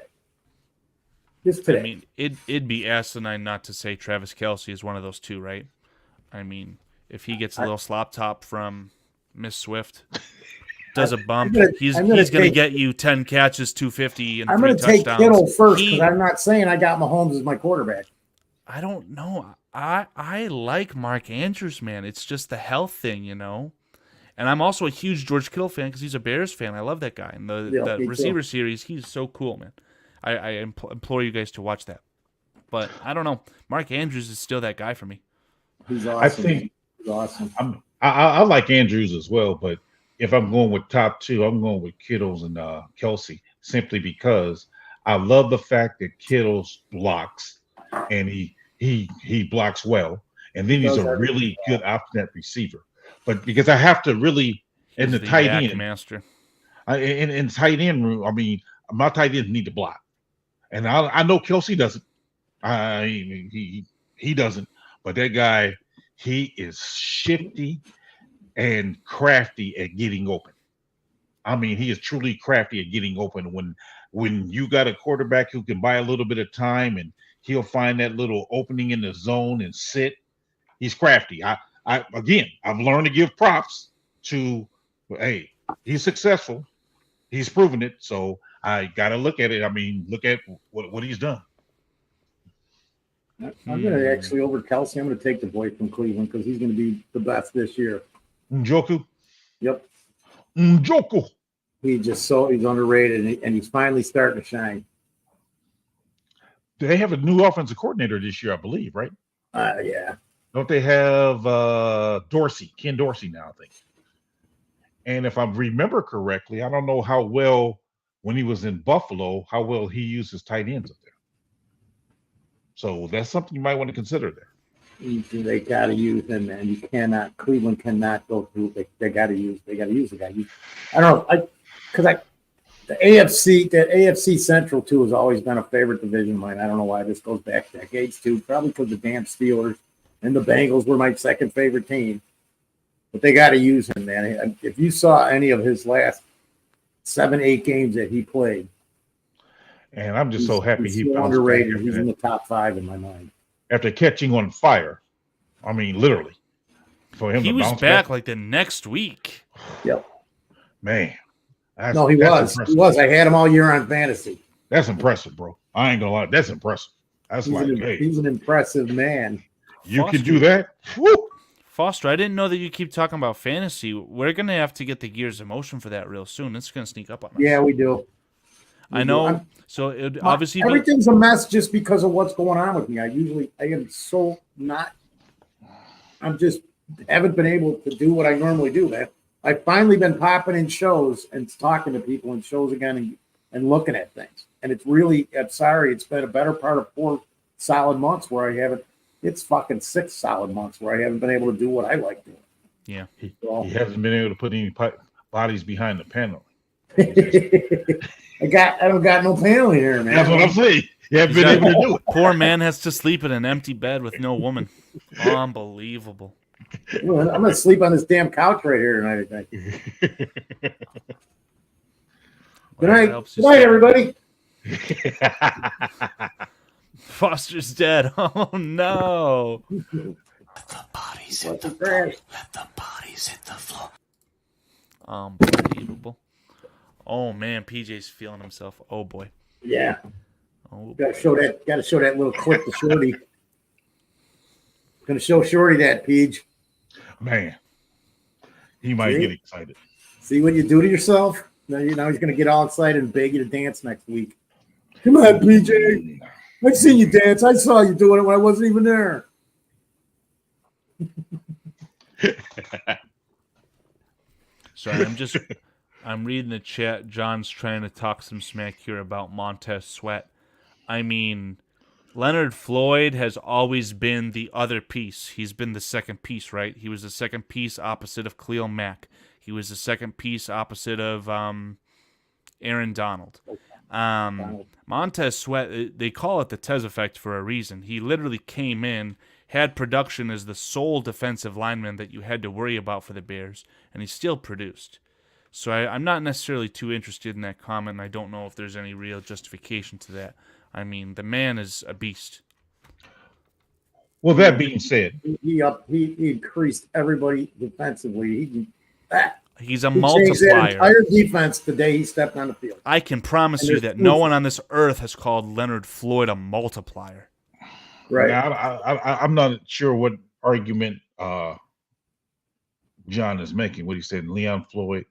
A: Just today.
B: I mean, it'd be asinine not to say Travis Kelce is one of those 2, right? I mean, if he gets a little slop top from Miss Swift, does a bump, he's going to get you 10 catches, 250, and 3 touchdowns. I'm going to take
A: Kittle first, because I'm not saying I got Mahomes as my quarterback.
B: I don't know. I like Mark Andrews, man. It's just the health thing, you know? And I'm also a huge George Kittle fan because he's a Bears fan. I love that guy. And the Receiver Series, he's so cool, man. I implore you guys to watch that. But I don't know. Mark Andrews is still that guy for me.
A: He's awesome.
C: I think
A: he's awesome.
C: I like Andrews as well, but if I'm going with top 2, I'm going with Kittles and Kelsey, simply because I love the fact that Kittles blocks, and he blocks well, and then he's a really good off-net receiver. But because I have to really in the tight end
B: master,
C: in tight end room, I mean, my tight ends need to block, and I know Kelsey doesn't. He doesn't, but that guy, he is shifty and crafty at getting open. I mean, he is truly crafty at getting open. When you got a quarterback who can buy a little bit of time and he'll find that little opening in the zone and sit, he's crafty. I've learned to give props to, hey, he's successful. He's proven it. So I got to look at it. I mean, look at what he's done.
A: I'm going to actually, over Kelsey, I'm going to take the boy from Cleveland because he's going to be the best this year.
C: Njoku?
A: Yep.
C: Njoku.
A: He's underrated, and he's finally starting to shine.
C: They have a new offensive coordinator this year, I believe, right?
A: Yeah.
C: Don't they have Ken Dorsey now, I think. And if I remember correctly, I don't know how well, when he was in Buffalo, how well he used his tight ends up there. So that's something you might want to consider there.
A: They got to use him, man. You cannot. Cleveland cannot go through. They got to use. They got to use the guy. I don't know. The AFC Central too has always been a favorite division of mine. I don't know why. This goes back decades too. Probably because the damn Steelers and the Bengals were my second favorite team. But they got to use him, man. If you saw any of his last 7-8 games that he played,
C: and I'm just so happy
A: he's so underrated. He's in the top 5 in my mind.
C: After catching on fire, I mean, literally, for him
B: he
C: to
B: was
C: bounce
B: back like the next week.
A: Yep.
C: Man.
A: He was. Impressive. He was. I had him all year on fantasy.
C: That's impressive, bro. I ain't gonna lie. That's impressive.
A: He's an impressive man.
C: You can do that? Woo!
B: Foster, I didn't know that you keep talking about fantasy. We're going to have to get the gears of motion for that real soon. It's going to sneak up on us.
A: Yeah, we do.
B: I know. So it obviously
A: everything's a mess just because of what's going on with me. I am so not. I'm just haven't been able to do what I normally do, man. I've finally been popping in shows and talking to people in shows again and looking at things. And it's really, I'm sorry, it's been a better part of 4 solid months where I haven't. It's fucking 6 solid months where I haven't been able to do what I like doing.
B: Yeah,
C: he hasn't been able to put any bodies behind the panel.
A: I don't got no paneling here, man.
C: That's what I'm saying. You haven't been able to do it.
B: Poor man has to sleep in an empty bed with no woman. Unbelievable.
A: I'm gonna sleep on this damn couch right here tonight, I think. Good night, everybody.
B: Foster's dead. Oh no.
D: Let the bodies hit the floor. Let the bodies hit the floor.
B: Unbelievable. Oh man, PJ's feeling himself. Oh boy.
A: Yeah.
B: Oh,
A: gotta show that little clip to Shorty. Gonna show Shorty that, Peach.
C: Man. He might get excited.
A: See what you do to yourself? Now he's gonna get all excited and beg you to dance next week. Come on, PJ. I've seen you dance. I saw you doing it when I wasn't even there.
B: Sorry, I'm reading the chat. John's trying to talk some smack here about Montez Sweat. I mean, Leonard Floyd has always been the other piece. He's been the second piece, right? He was the second piece opposite of Khalil Mack. He was the second piece opposite of Aaron Donald. Montez Sweat, they call it the Tez effect for a reason. He literally came in, had production as the sole defensive lineman that you had to worry about for the Bears, and he still produced. So I'm not necessarily too interested in that comment, and I don't know if there's any real justification to that. I mean, the man is a beast.
C: Well, that being said,
A: he increased everybody defensively.
B: He's a multiplier.
A: Changed that entire defense the day he stepped on the field.
B: I can promise you that no one on this earth has called Leonard Floyd a multiplier.
A: Right.
C: Now, I'm not sure what argument John is making. What he said, Leon Floyd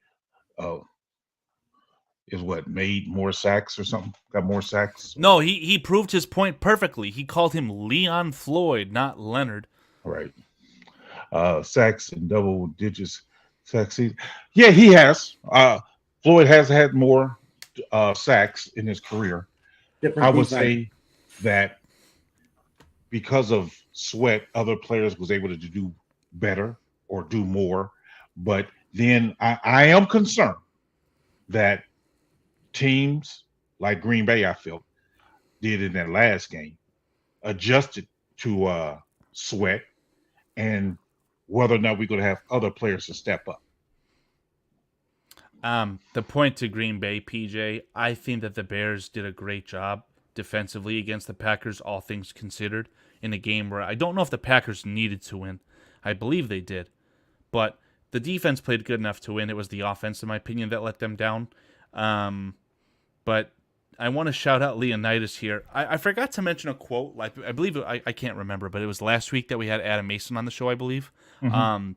C: is what made more sacks or something? Got more sacks?
B: No, he proved his point perfectly. He called him Leon Floyd, not Leonard.
C: Right. Sacks in double digits. Sacks. Yeah, he has. Floyd has had more sacks in his career. I would say that because of Sweat, other players was able to do better or do more. But then I am concerned that teams like Green Bay, I felt, did in that last game, adjusted to Sweat and whether or not we're going to have other players to step up.
B: The point to Green Bay, PJ, I think that the Bears did a great job defensively against the Packers, all things considered, in a game where I don't know if the Packers needed to win. I believe they did. But the defense played good enough to win. It was the offense, in my opinion, that let them down. But I want to shout out Leonidas here. I forgot to mention a quote. Like I believe I can't remember, but it was last week that we had Adam Mason on the show, I believe. Mm-hmm.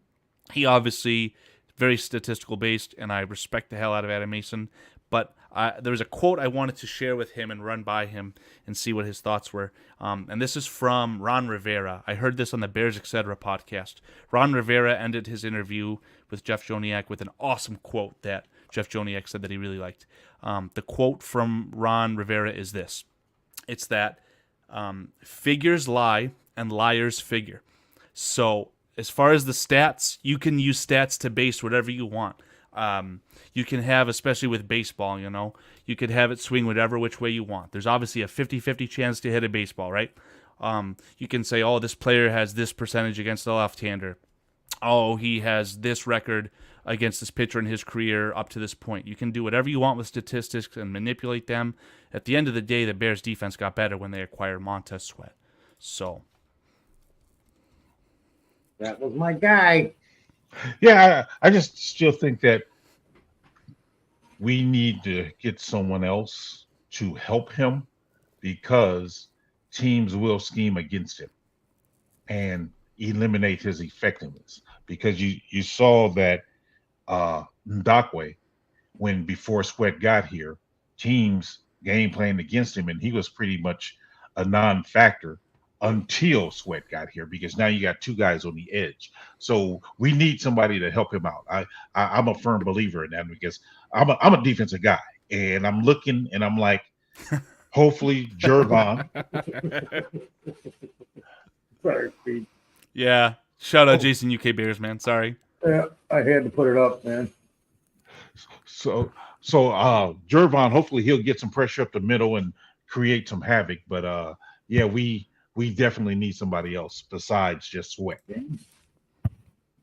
B: He obviously very statistical based, and I respect the hell out of Adam Mason. But there was a quote I wanted to share with him and run by him and see what his thoughts were. And this is from Ron Rivera. I heard this on the Bears Etc. podcast. Ron Rivera ended his interview with Jeff Joniak with an awesome quote that Jeff Joniak said that he really liked. The quote from Ron Rivera is this. It's that figures lie and liars figure. So as far as the stats, you can use stats to base whatever you want. You can have, especially with baseball, you could have it swing whatever which way you want. There's obviously a 50-50 chance to hit a baseball, right? You can say, oh, this player has this percentage against the left-hander. Oh, he has this record against this pitcher in his career up to this point. You can do whatever you want with statistics and manipulate them. At the end of the day, the Bears defense got better when they acquired Montez Sweat. So
A: That was my guy.
C: Yeah, I just still think that we need to get someone else to help him because teams will scheme against him and eliminate his effectiveness. Because you saw that Ndakwe, when before Sweat got here, teams game planned against him, and he was pretty much a non-factor until Sweat got here. Because now you got two guys on the edge, so we need somebody to help him out. I'm a firm believer in that because I'm a defensive guy, and I'm looking and I'm like, hopefully Jervon.
A: Sorry, Pete.
B: yeah, shout out Jason UK Bears, man. Sorry.
A: Yeah, I had to put it up, man.
C: So Jervon, hopefully he'll get some pressure up the middle and create some havoc. But yeah, we definitely need somebody else besides just Sweat.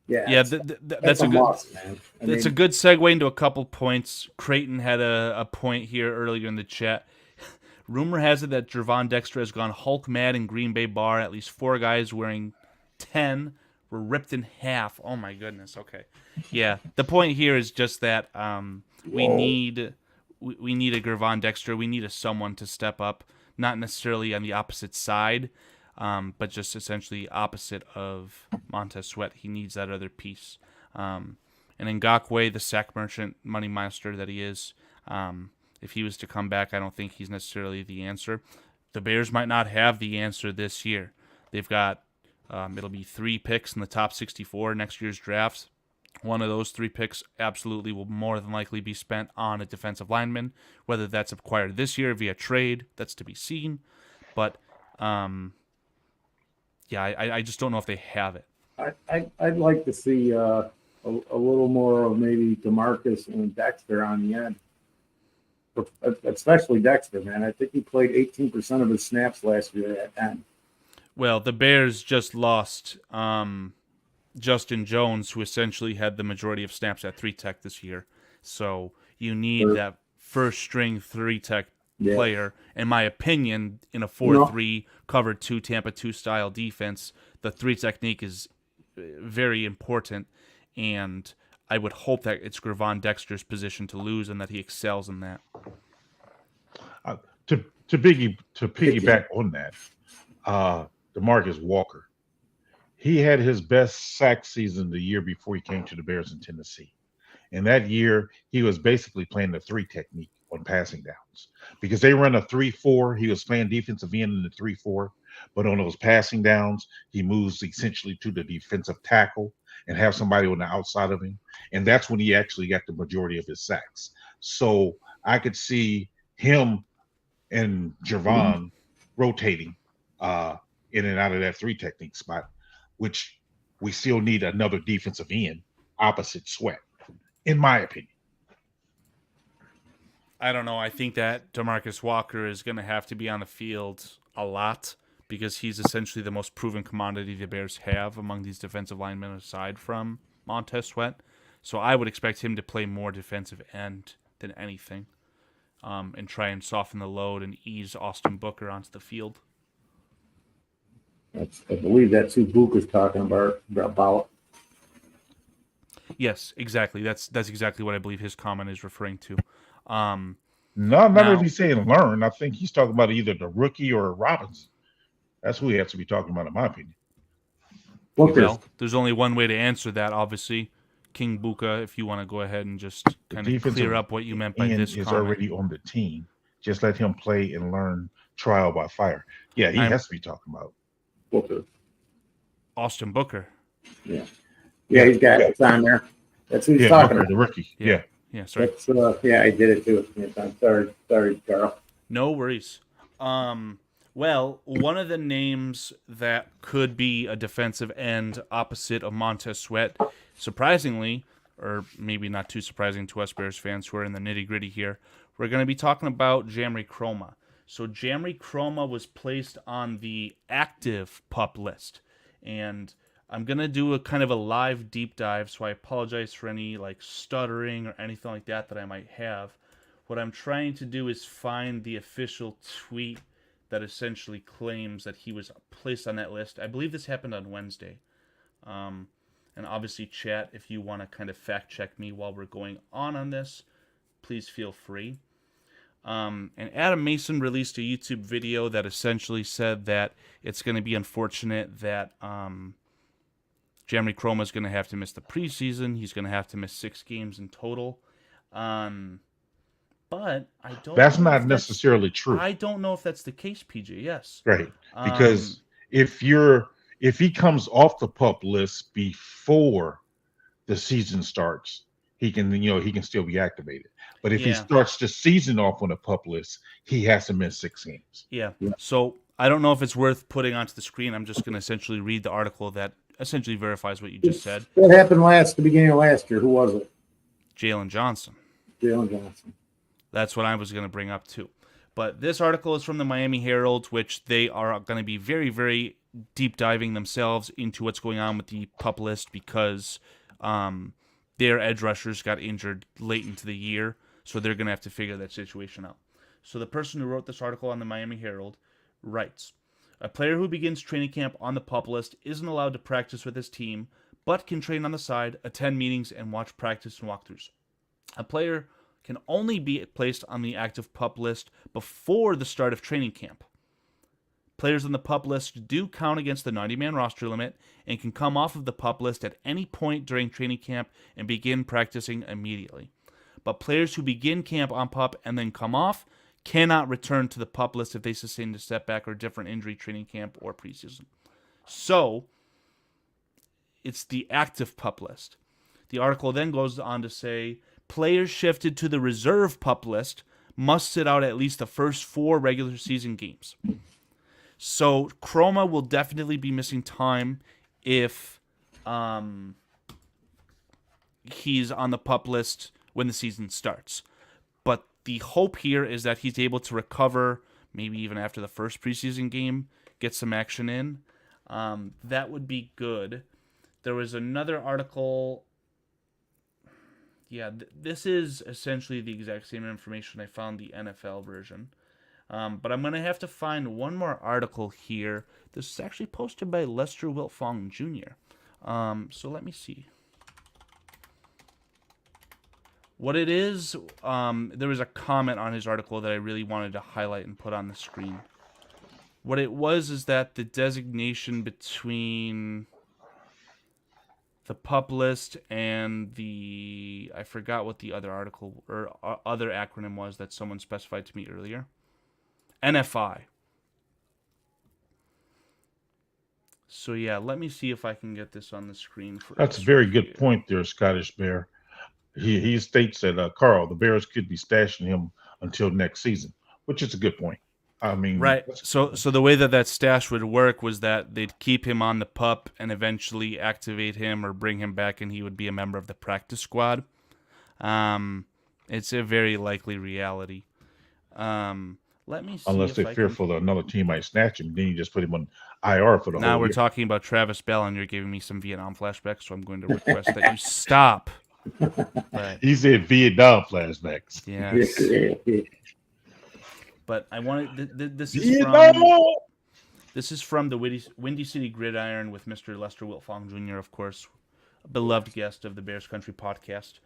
B: Yeah, that's a good
A: must, man.
B: That's a good segue into a couple points. Creighton had a point here earlier in the chat. Rumor has it that Gervon Dexter has gone Hulk mad in Green Bay bar. At least 4 guys wearing 10 were ripped in half. Oh my goodness. Okay, yeah. The point here is just that we need a Gervon Dexter. We need someone to step up, not necessarily on the opposite side, but just essentially opposite of Montez Sweat. He needs that other piece. And Ngakoue, the sack merchant, money monster that he is, if he was to come back, I don't think he's necessarily the answer. The Bears might not have the answer this year. They've got, it'll be 3 picks in the top 64 next year's drafts. One of those 3 picks absolutely will more than likely be spent on a defensive lineman, whether that's acquired this year via trade, that's to be seen. But, yeah, I just don't know if they have it.
A: I'd like to see a little more of maybe DeMarcus and Dexter on the end, especially Dexter, man. I think he played 18% of his snaps last year at end.
B: Well, the Bears just lost Justin Jones, who essentially had the majority of snaps at 3-tech this year. So you need that first-string 3-tech player. In my opinion, in a 4-3 cover 2 Tampa 2 style defense, the 3 technique is very important, and I would hope that it's Gervon Dexter's position to lose and that he excels in that.
C: To piggyback on that, DeMarcus Walker, he had his best sack season the year before he came to the Bears in Tennessee. And that year, he was basically playing the 3 technique on passing downs because they run a 3-4. He was playing defensive end in the 3-4, but on those passing downs, he moves essentially to the defensive tackle and have somebody on the outside of him. And that's when he actually got the majority of his sacks. So I could see him and Gervon rotating in and out of that 3 technique spot, which we still need another defensive end opposite Sweat, in my opinion.
B: I don't know. I think that DeMarcus Walker is going to have to be on the field a lot because he's essentially the most proven commodity the Bears have among these defensive linemen aside from Montez Sweat. So I would expect him to play more defensive end than anything and try and soften the load and ease Austin Booker onto the field.
A: I believe that's who Book is talking about.
B: Yes, exactly. That's exactly what I believe his comment is referring to.
C: No, not really saying learn. I think he's talking about either the rookie or Robinson. That's who he has to be talking about, in my opinion.
B: Well, there's only one way to answer that, obviously. King Buka, if you want to go ahead and just kind of clear up what you meant by this comment.
C: Is already on the team. Just let him play and learn trial by fire. Yeah, he has to be talking about
A: Booker.
B: Austin Booker.
A: Yeah, he's got it on there. That's who he's talking about.
C: The rookie. Yeah,
B: sorry.
A: That's, I did it too. I'm sorry, Carl.
B: No worries. Well, one of the names that could be a defensive end opposite of Montez Sweat, surprisingly, or maybe not too surprising to us Bears fans who are in the nitty-gritty here, we're going to be talking about Jamry Chroma. So Jamry Chroma was placed on the active PUP list, and I'm going to do a kind of a live deep dive, so I apologize for any like stuttering or anything like that I might have. What I'm trying to do is find the official tweet that essentially claims that he was placed on that list. I believe this happened on Wednesday. And obviously, chat, if you want to kind of fact check me while we're going on this, please feel free. And Adam Mason released a YouTube video that essentially said that it's going to be unfortunate that Jamry Chroma is going to have to miss the preseason. He's going to have to miss 6 games in total. But I don't.
C: That's not necessarily true.
B: I don't know if that's the case, PJ. Yes.
C: Right. Because if he comes off the PUP list before the season starts, he can still be activated. But if he starts the season off on a PUP list, he has to miss 6 games.
B: Yeah. So I don't know if it's worth putting onto the screen. I'm just going to essentially read the article that essentially verifies what you just said.
A: What happened the beginning of last year? Who was it?
B: Jalen Johnson.
A: Jalen Johnson.
B: That's what I was going to bring up too. But this article is from the Miami Herald, which they are going to be very, very deep diving themselves into what's going on with the PUP list because their edge rushers got injured late into the year, so they're going to have to figure that situation out. So the person who wrote this article on the Miami Herald writes, a player who begins training camp on the PUP list isn't allowed to practice with his team, but can train on the side, attend meetings, and watch practice and walkthroughs. A player can only be placed on the active PUP list before the start of training camp. Players on the PUP list do count against the 90-man roster limit and can come off of the PUP list at any point during training camp and begin practicing immediately. But players who begin camp on PUP and then come off cannot return to the PUP list if they sustain a setback or different injury training camp or preseason. So, it's the active PUP list. The article then goes on to say, players shifted to the reserve PUP list must sit out at least the first 4 regular season games. So Chroma will definitely be missing time if he's on the PUP list when the season starts. But the hope here is that he's able to recover, maybe even after the first preseason game, get some action in. That would be good. There was another article. Yeah, this is essentially the exact same information I found the NFL version. But I'm going to have to find one more article here. This is actually posted by Lester Wiltfong Jr. So let me see. What it is, there was a comment on his article that I really wanted to highlight and put on the screen. What it was is that the designation between the PUP list and the, I forgot what the other article or other acronym was that someone specified to me earlier. NFI. So yeah, let me see if I can get this on the screen.
C: That's a very good point there, Scottish Bear. He states that, Carl, the Bears could be stashing him until next season, which is a good point. I mean,
B: right. So the way that stash would work was that they'd keep him on the PUP and eventually activate him or bring him back, and he would be a member of the practice squad. It's a very likely reality. Let me see.
C: Unless they're fearful that another team might snatch him, then you just put him on IR for the whole year.
B: Now we're talking about Travis Bell, and you're giving me some Vietnam flashbacks, so I'm going to request that you stop. But,
C: he said Vietnam flashbacks.
B: Yes. But I wanted this is from the Windy City Gridiron with Mr. Lester Wiltfong Jr., of course, a beloved guest of the Bears Country podcast.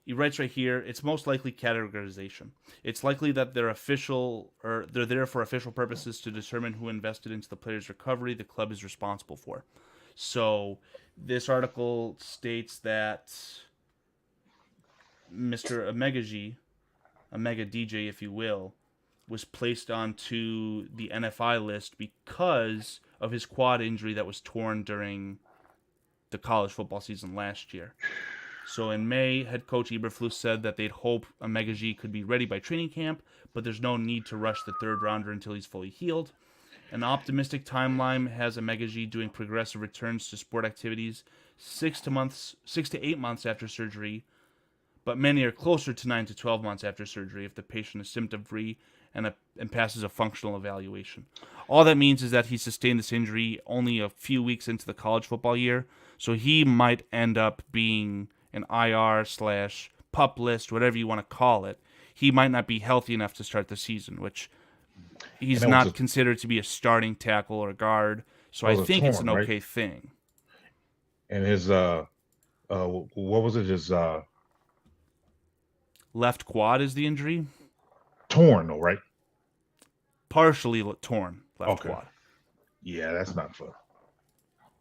B: He writes right here, it's most likely categorization. It's likely that they're there for official purposes to determine who invested into the player's recovery the club is responsible for. So this article states that Mr. Omega DJ, if you will, was placed onto the NFI list because of his quad injury that was torn during the college football season last year. So in May, head coach Eberflus said that they'd hope Omega G could be ready by training camp, but there's no need to rush the third rounder until he's fully healed. An optimistic timeline has Omega G doing progressive returns to sport activities 6 to 8 months after surgery, but many are closer to 9 to 12 months after surgery if the patient is symptom-free and passes a functional evaluation. All that means is that he sustained this injury only a few weeks into the college football year, so he might end up being an IR/pup list, whatever you want to call it. He might not be healthy enough to start the season, which he's not considered to be a starting tackle or guard, so I think it's an okay thing.
C: And his what was it? His
B: left quad is the injury.
C: Torn, though, right?
B: Partially torn left quad.
C: Yeah, that's not fun.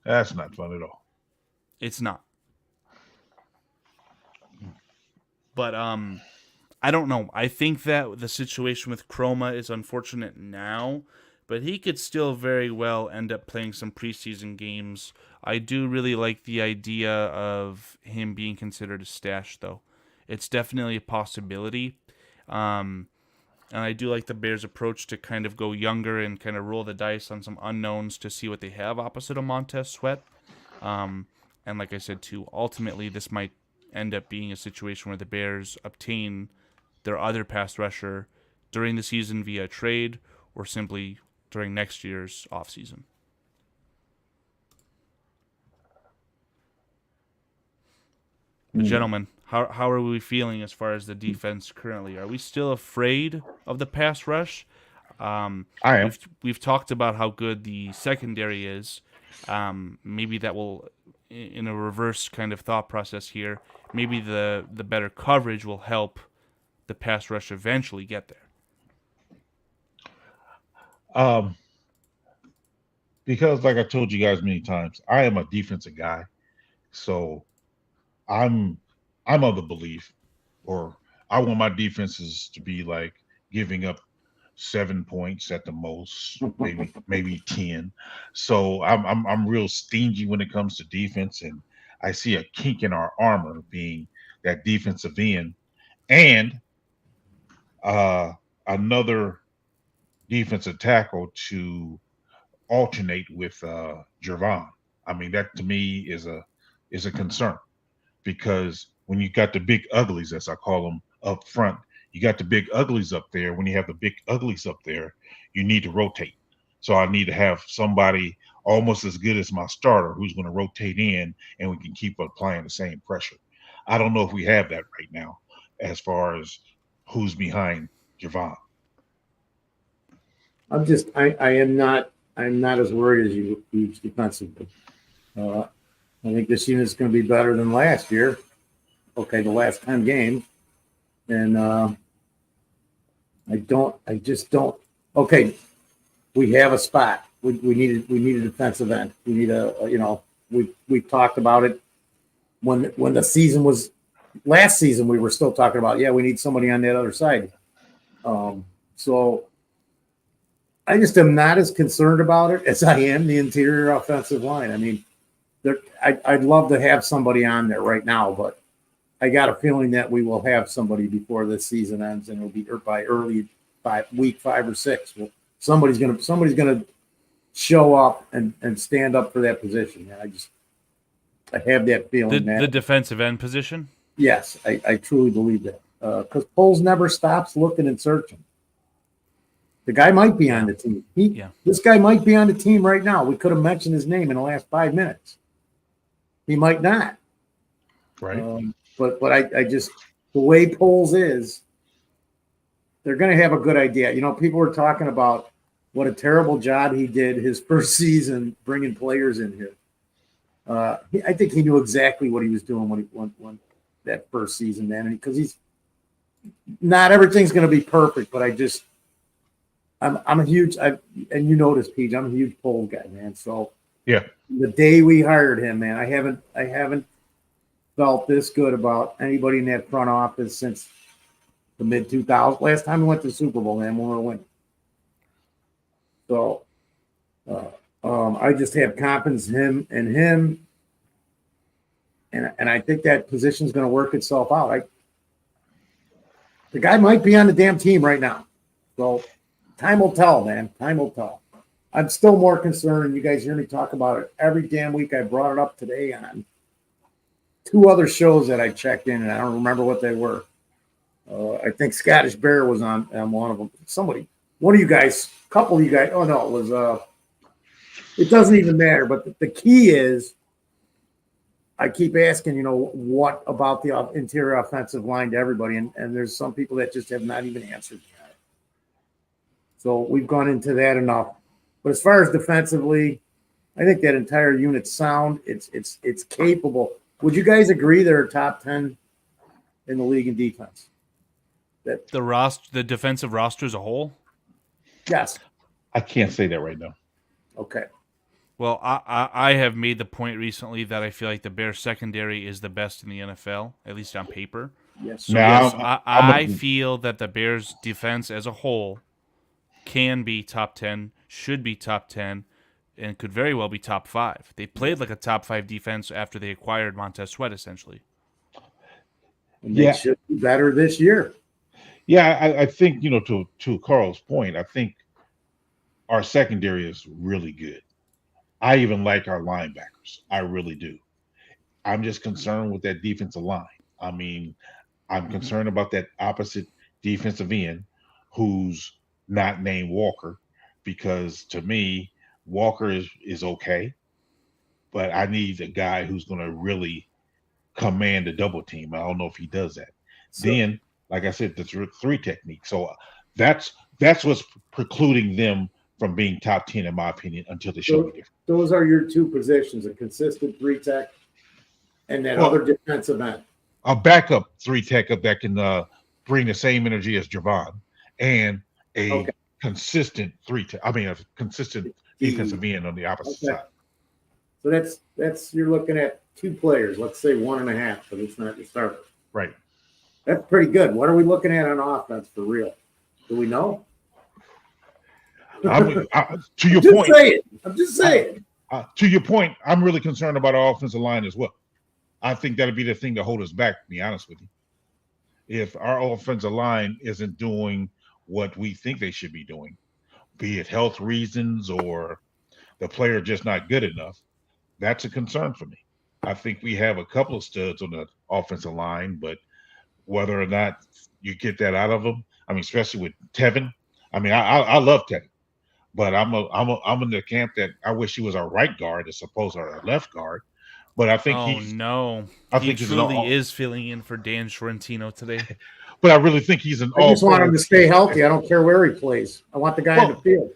C: That's not fun at all.
B: It's not. But I don't know. I think that the situation with Chroma is unfortunate now, but he could still very well end up playing some preseason games. I do really like the idea of him being considered a stash, though. It's definitely a possibility. And I do like the Bears' approach to kind of go younger and kind of roll the dice on some unknowns to see what they have opposite of Montez Sweat. And like I said, too, ultimately this might end up being a situation where the Bears obtain their other pass rusher during the season via trade or simply during next year's offseason. But gentlemen, how are we feeling as far as the defense currently? Are we still afraid of the pass rush?
C: I am.
B: We've talked about how good the secondary is. Maybe that will, in a reverse kind of thought process here, maybe the better coverage will help the pass rush eventually get there.
C: Because like I told you guys many times, I am a defensive guy, so I'm of the belief, or I want my defenses to be like giving up 7 points at the most, maybe 10. So I'm real stingy when it comes to defense, and I see a kink in our armor being that defensive end and another defensive tackle to alternate with Jervon. I mean, that to me is a concern, because when you got the big uglies, as I call them, up front, you got the big uglies up there. When you have the big uglies up there, you need to rotate. So I need to have somebody almost as good as my starter who's going to rotate in, and we can keep applying the same pressure. I don't know if we have that right now as far as who's behind Javon.
A: I'm not as worried as you defensively. I think this unit is going to be better than last year. Okay, the last 10 games. And I just don't. Okay, we have a spot. We need a defensive end. We need we talked about it when the season was last season. We were still talking about, we need somebody on that other side. So I just am not as concerned about it as I am the interior offensive line. I mean, I'd love to have somebody on there right now, but I got a feeling that we will have somebody before this season ends, and it'll be by week 5 or 6. Well, somebody's gonna show up and stand up for that position. I have that feeling.
B: The defensive end position.
A: Yes, I truly believe that, because Poles never stops looking and searching. The guy might be on the team. This guy might be on the team right now. We could have mentioned his name in the last 5 minutes. He might not.
C: Right.
A: But I just, the way Poles is, they're going to have a good idea. People were talking about what a terrible job he did his first season bringing players in here. I think he knew exactly what he was doing when that first season, man. Because he's not everything's going to be perfect, but I'm a huge, and you know this, Pete, I'm a huge Poles guy, man. So
C: yeah,
A: the day we hired him, man, I haven't felt this good about anybody in that front office since the mid 2000s. Last time we went to the Super Bowl, man, when we were winning. So I just have confidence in him. And I think that position's going to work itself out. The guy might be on the damn team right now. So time will tell, man. Time will tell. I'm still more concerned. You guys hear me talk about it every damn week. I brought it up today on 2 other shows that I checked in, and I don't remember what they were. I think Scottish Bear was on one of them. One of you guys, a couple of you guys. Oh, no, it was it doesn't even matter. But the key is, I keep asking, what about the interior offensive line to everybody? And there's some people that just have not even answered yet. So we've gone into that enough. But as far as defensively, I think that entire unit's sound. It's capable. Would you guys agree they're top 10 in the league in defense?
B: The defensive roster as a whole?
A: Yes.
C: I can't say that right now.
A: Okay.
B: Well, I have made the point recently that I feel like the Bears secondary is the best in the NFL, at least on paper.
A: Yes.
B: So yes, I feel that the Bears defense as a whole can be top 10, should be top 10, and could very well be top 5. They played like a top 5 defense after they acquired Montez Sweat, essentially.
A: And they should be better this year.
C: Yeah, I think, to Carl's point, I think our secondary is really good. I even like our linebackers. I really do. I'm just concerned with that defensive line. I mean, I'm concerned about that opposite defensive end who's not named Walker, because to me, Walker is okay, but I need a guy who's going to really command the double team. I don't know if he does that. Then, like I said, the 3 technique. So that's what's precluding them from being top 10, in my opinion, until they show me different.
A: Those are your 2 positions: a consistent 3 tech and that other defensive end.
C: A backup 3 tech that can bring the same energy as Javon, and a consistent 3 tech. I mean, a consistent defensive end on the opposite side.
A: So that's you're looking at 2 players. Let's say 1.5, but it's not the starter.
C: Right.
A: That's pretty good. What are we looking at on offense for real? Do we know?
C: To your point,
A: I'm just saying.
C: To your point, I'm really concerned about our offensive line as well. I think that'll be the thing to hold us back, to be honest with you. If our offensive line isn't doing what we think they should be doing, be it health reasons or the player just not good enough, that's a concern for me. I think we have a couple of studs on the offensive line, but whether or not you get that out of them, I mean, especially with Tevin. I mean, I love Tevin, but I'm in the camp that I wish he was our right guard as opposed to our left guard. But I think
B: he truly is filling in for Dan Sorrentino today.
C: But I really think he's an.
A: I just want him to stay healthy. I don't care where he plays. I want the guy in the field.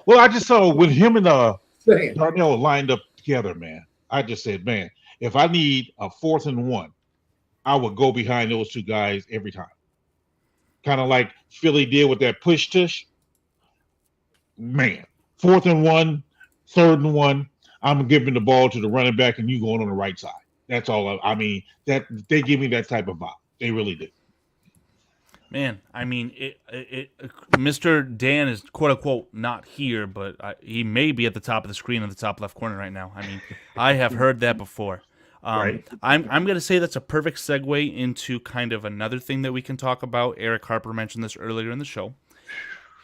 C: Well, I just saw with him and Darnell lined up together, man. I just said, man, if I need a 4th and 1, I would go behind those 2 guys every time. Kind of like Philly did with that push tush. Man, 4th and 1, 3rd and 1. I'm giving the ball to the running back, and you going on the right side. That's all. I mean, that they give me that type of vibe. They really do.
B: Man, I mean, Mr. Dan is quote unquote not here, but he may be at the top of the screen in the top left corner right now. I mean, I have heard that before.
C: Right.
B: I'm going to say that's a perfect segue into kind of another thing that we can talk about. Eric Harper mentioned this earlier in the show.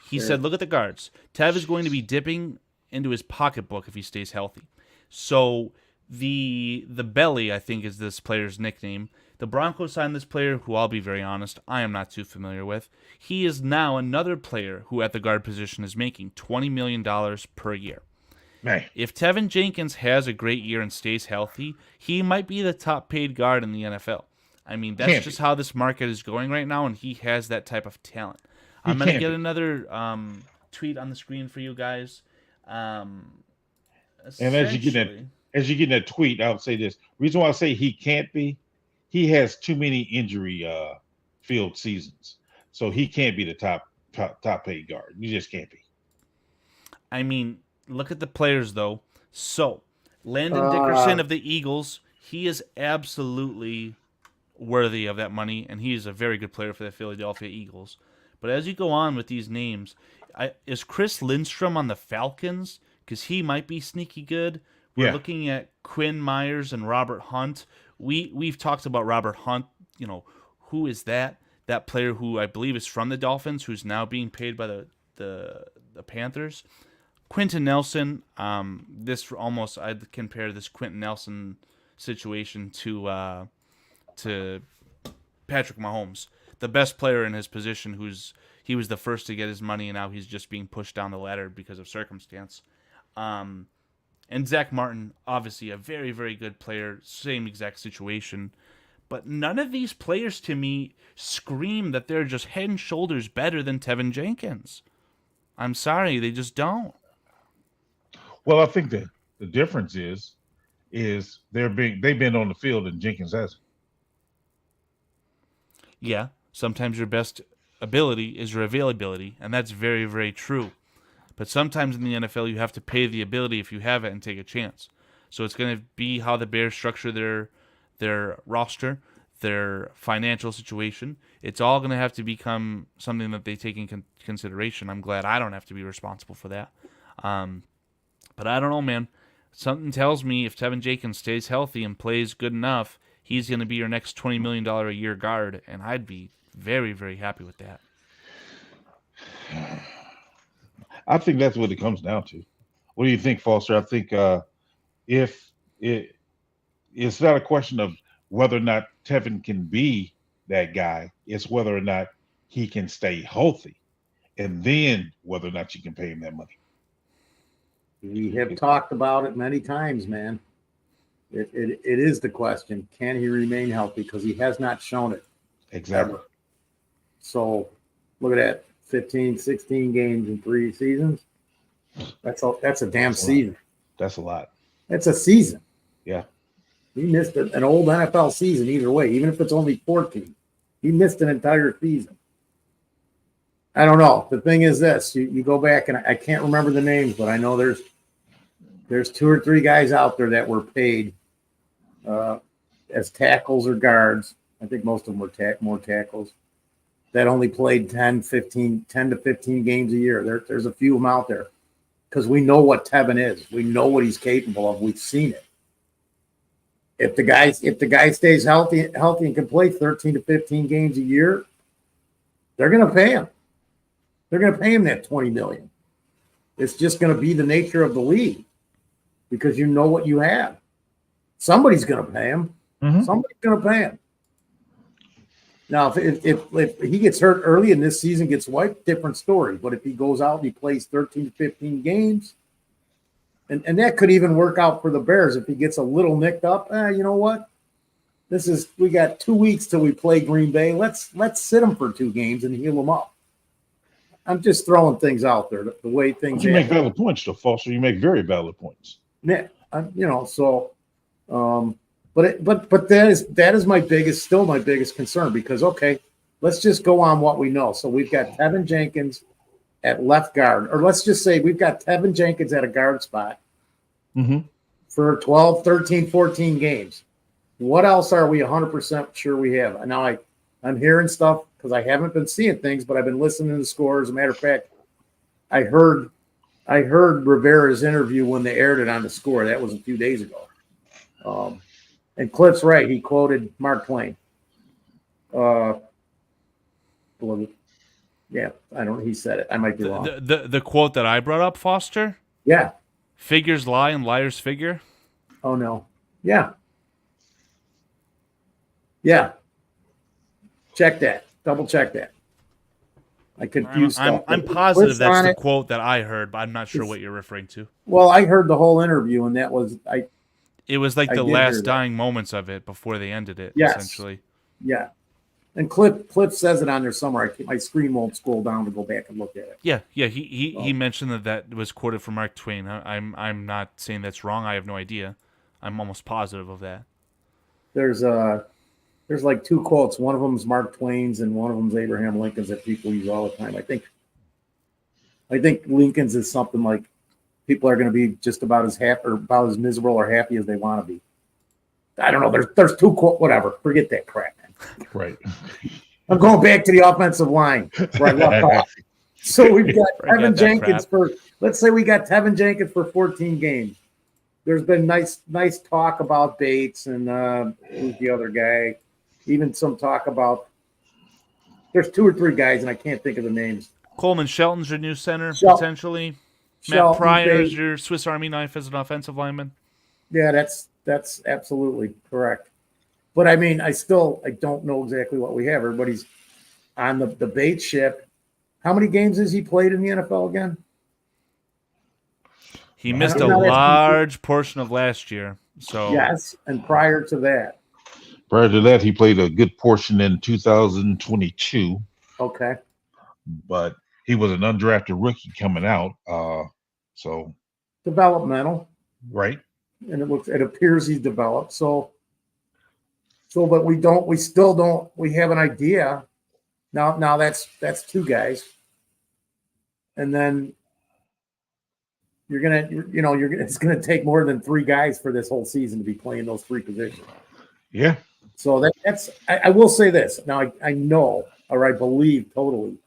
B: He said, look at the guards. Tev is going to be dipping into his pocketbook if he stays healthy. So the belly, I think, is this player's nickname. The Broncos signed this player, who I'll be very honest, I am not too familiar with. He is now another player who at the guard position is making $20 million per year.
C: Man.
B: If Tevin Jenkins has a great year and stays healthy, he might be the top paid guard in the NFL. I mean, that's just how this market is going right now, and he has that type of talent. I'm going to get another tweet on the screen for you guys.
C: And as you get that tweet, I'll say this. Reason why I say he can't be, he has too many injury filled seasons. So he can't be the top paid guard. You just can't be.
B: I mean, look at the players though. So Landon Dickerson of the Eagles, he is absolutely worthy of that money, and he is a very good player for the Philadelphia Eagles. But as you go on with these names, is Chris Lindstrom on the Falcons? Because he might be sneaky good. We're looking at Quinn Myers and Robert Hunt, we've talked about Robert Hunt. Who is that? That player who I believe is from the Dolphins, who's now being paid by the Panthers. Quentin Nelson. I'd compare this Quentin Nelson situation to Patrick Mahomes, the best player in his position, he was the first to get his money, and now he's just being pushed down the ladder because of circumstance. And Zach Martin, obviously a very, very good player, same exact situation. But none of these players to me scream that they're just head and shoulders better than Tevin Jenkins. I'm sorry, they just don't.
C: Well, I think the difference is they've been on the field and Jenkins hasn't.
B: Yeah, sometimes your best ability is your availability, and that's very, very true. But sometimes in the NFL, you have to pay the ability if you have it and take a chance. So it's going to be how the Bears structure their roster, their financial situation. It's all going to have to become something that they take in consideration. I'm glad I don't have to be responsible for that. But I don't know, man. Something tells me if Tevin Jenkins stays healthy and plays good enough, he's going to be your next $20 million a year guard, and I'd be very, very happy with that.
C: I think that's what it comes down to. What do you think, Foster? I think it's not a question of whether or not Tevin can be that guy. It's whether or not he can stay healthy, and then whether or not you can pay him that money.
A: We have talked about it many times, man. It is the question. Can he remain healthy? Because he has not shown it.
C: Exactly.
A: Ever. So look at that. 15, 16 games in 3 seasons. That's a damn season.
C: That's a lot.
A: That's a season.
C: Yeah.
A: He missed an old NFL season either way, even if it's only 14. He missed an entire season. I don't know. The thing is this. You go back, and I can't remember the names, but I know there's 2 or 3 guys out there that were paid as tackles or guards. I think most of them were more tackles that only played 10 to 15 games a year. There's a few of them out there because we know what Tevin is. We know what he's capable of. We've seen it. If the guy stays healthy and can play 13 to 15 games a year, they're going to pay him. They're going to pay him that $20 million. It's just going to be the nature of the league because you know what you have. Somebody's going to pay him.
C: Mm-hmm.
A: Somebody's going to pay him. Now, if he gets hurt early and this season gets wiped, different story. But if he goes out and he plays 13 to 15 games, and that could even work out for the Bears if he gets a little nicked up. You know what? We got 2 weeks till we play Green Bay. Let's sit him for 2 games and heal him up. I'm just throwing things out there. The way things.
C: You make valid points, though, Foster. You make very valid points.
A: Yeah, so. But that is still my biggest concern because, okay, let's just go on what we know. So we've got Tevin Jenkins at left guard, or let's just say we've got Tevin Jenkins at a guard spot for 12, 13, 14 games. What else are we 100% sure we have? And now I'm hearing stuff because I haven't been seeing things, but I've been listening to the score. As a matter of fact, I heard Rivera's interview when they aired it on the score. That was a few days ago. And Cliff's right. He quoted Mark Twain. Yeah, I don't know. He said it. I might be wrong.
B: The quote that I brought up, Foster?
A: Yeah.
B: Figures lie and liars figure?
A: Oh, no. Yeah. Yeah. Check that. Double check that. I confused stuff.
B: I'm positive that's the quote that I heard, but I'm not sure what you're referring to.
A: Well, I heard the whole interview, and that was
B: it was like the last dying moments of it before they ended it, essentially.
A: Yeah. And Cliff says it on there somewhere. My screen won't scroll down to go back and look at it.
B: Yeah. He mentioned that was quoted from Mark Twain. I'm not saying that's wrong. I have no idea. I'm almost positive of that.
A: There's like 2 quotes. One of them is Mark Twain's, and one of them is Abraham Lincoln's that people use all the time. I think Lincoln's is something like, people are going to be just about as happy or about as miserable or happy as they want to be. I don't know. There's 2 quotes. Whatever. Forget that crap, man.
C: Right.
A: I'm going back to the offensive line where I left off. So we've got Tevin Jenkins let's say we got Tevin Jenkins for 14 games. there's been nice talk about Bates and who's the other guy. Even some talk about there's 2 or 3 guys and I can't think of the names.
B: Coleman Shelton's your new center,
A: Shel-
B: potentially. Matt
A: Shelton,
B: Pryor's
A: Bates.
B: your Swiss Army knife as an offensive lineman.
A: Yeah, that's absolutely correct. But I mean, I don't know exactly what we have. Everybody's on the Bates ship. How many games has he played in the NFL again?
B: He missed
C: I
B: a
C: don't know.
B: large portion of last year. So
A: Yes, and prior to that.
C: Prior to that, he played a good portion in 2022,
A: Okay.
C: but he was an undrafted rookie coming out. So
A: Developmental.
C: right.
A: And it appears he's developed. So but we still don't have an idea. Now that's 2 guys. And then it's gonna take more than 3 guys for this whole season to be playing those 3 positions.
C: Yeah.
A: So I will say this. Now I know, or I believe totally,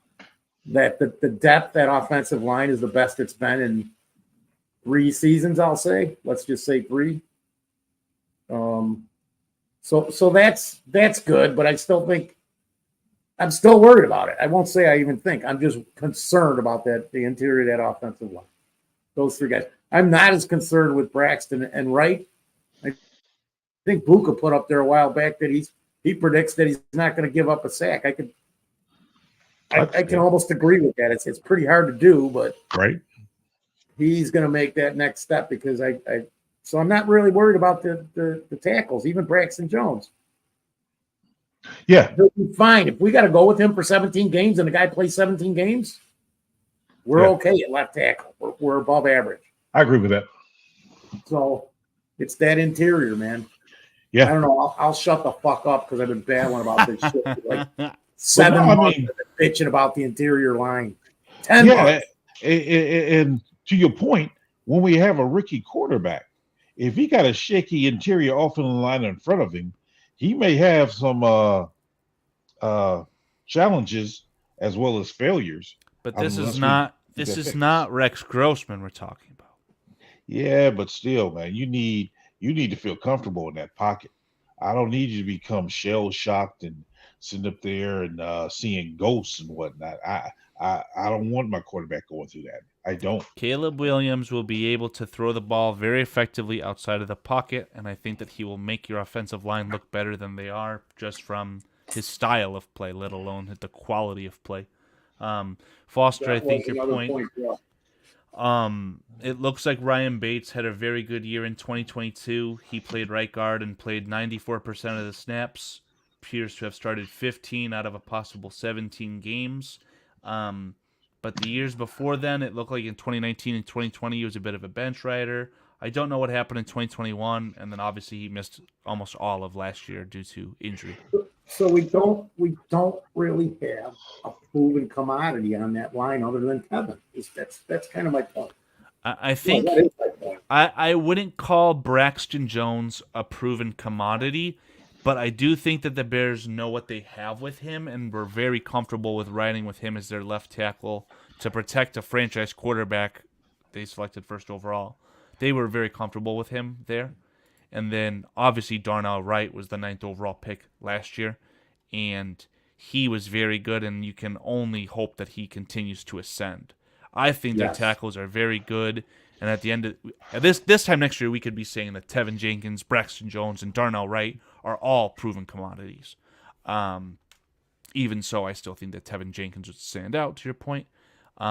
A: that the depth, that offensive line is the best it's been in 3 seasons, I'll say. Let's just say 3. So that's good, but I still think I'm still worried about it. I won't say I even think. I'm just concerned about the interior of that offensive line. Those 3 guys. I'm not as concerned with Braxton and Wright. I think Buka put up there a while back that he predicts that he's not going to give up a sack. I can almost agree with that. It's pretty hard to do, but
C: Right.
A: he's going to make that next step because so I'm not really worried about the tackles, even Braxton Jones.
C: Yeah.
A: He'll be fine. If we got to go with him for 17 games and the guy plays 17 games, we're okay at left tackle. We're above average.
C: I agree with that.
A: So it's that interior, man.
C: Yeah.
A: I don't know. I'll shut the fuck up because I've been battling about this shit for like 7 months. I've been bitching about the interior line. 10 months.
C: And to your point, when we have a rookie quarterback, if he got a shaky interior offensive line in front of him, he may have some challenges as well as failures.
B: But this is not Rex Grossman we're talking about.
C: Yeah, but still, man, you need to feel comfortable in that pocket. I don't need you to become shell shocked and sitting up there and seeing ghosts and whatnot. I don't want my quarterback going through that. I don't.
B: Caleb Williams will be able to throw the ball very effectively outside of the pocket, and I think that he will make your offensive line look better than they are just from his style of play, let alone the quality of play. Foster, I think your point. It looks like Ryan Bates had a very good year in 2022. He played right guard and played 94% of the snaps. Appears to have started 15 out of a possible 17 games. But the years before then, it looked like in 2019 and 2020, he was a bit of a bench rider. I don't know what happened in 2021, and then obviously he missed almost all of last year due to injury.
A: So we don't really have a proven commodity on that line other than Kevin. That's kind of my point.
B: I think
A: that is my point.
B: I wouldn't call Braxton Jones a proven commodity, but I do think that the Bears know what they have with him, and we're very comfortable with riding with him as their left tackle to protect a franchise quarterback they selected first overall. They were very comfortable with him there. And then, obviously, Darnell Wright was the 9th overall pick last year, and he was very good, and you can only hope that he continues to ascend. I think their tackles are very good, and at the end of this time next year, we could be saying that Tevin Jenkins, Braxton Jones, and Darnell Wright are all proven commodities. Even so, I still think that Tevin Jenkins would stand out, to your point. But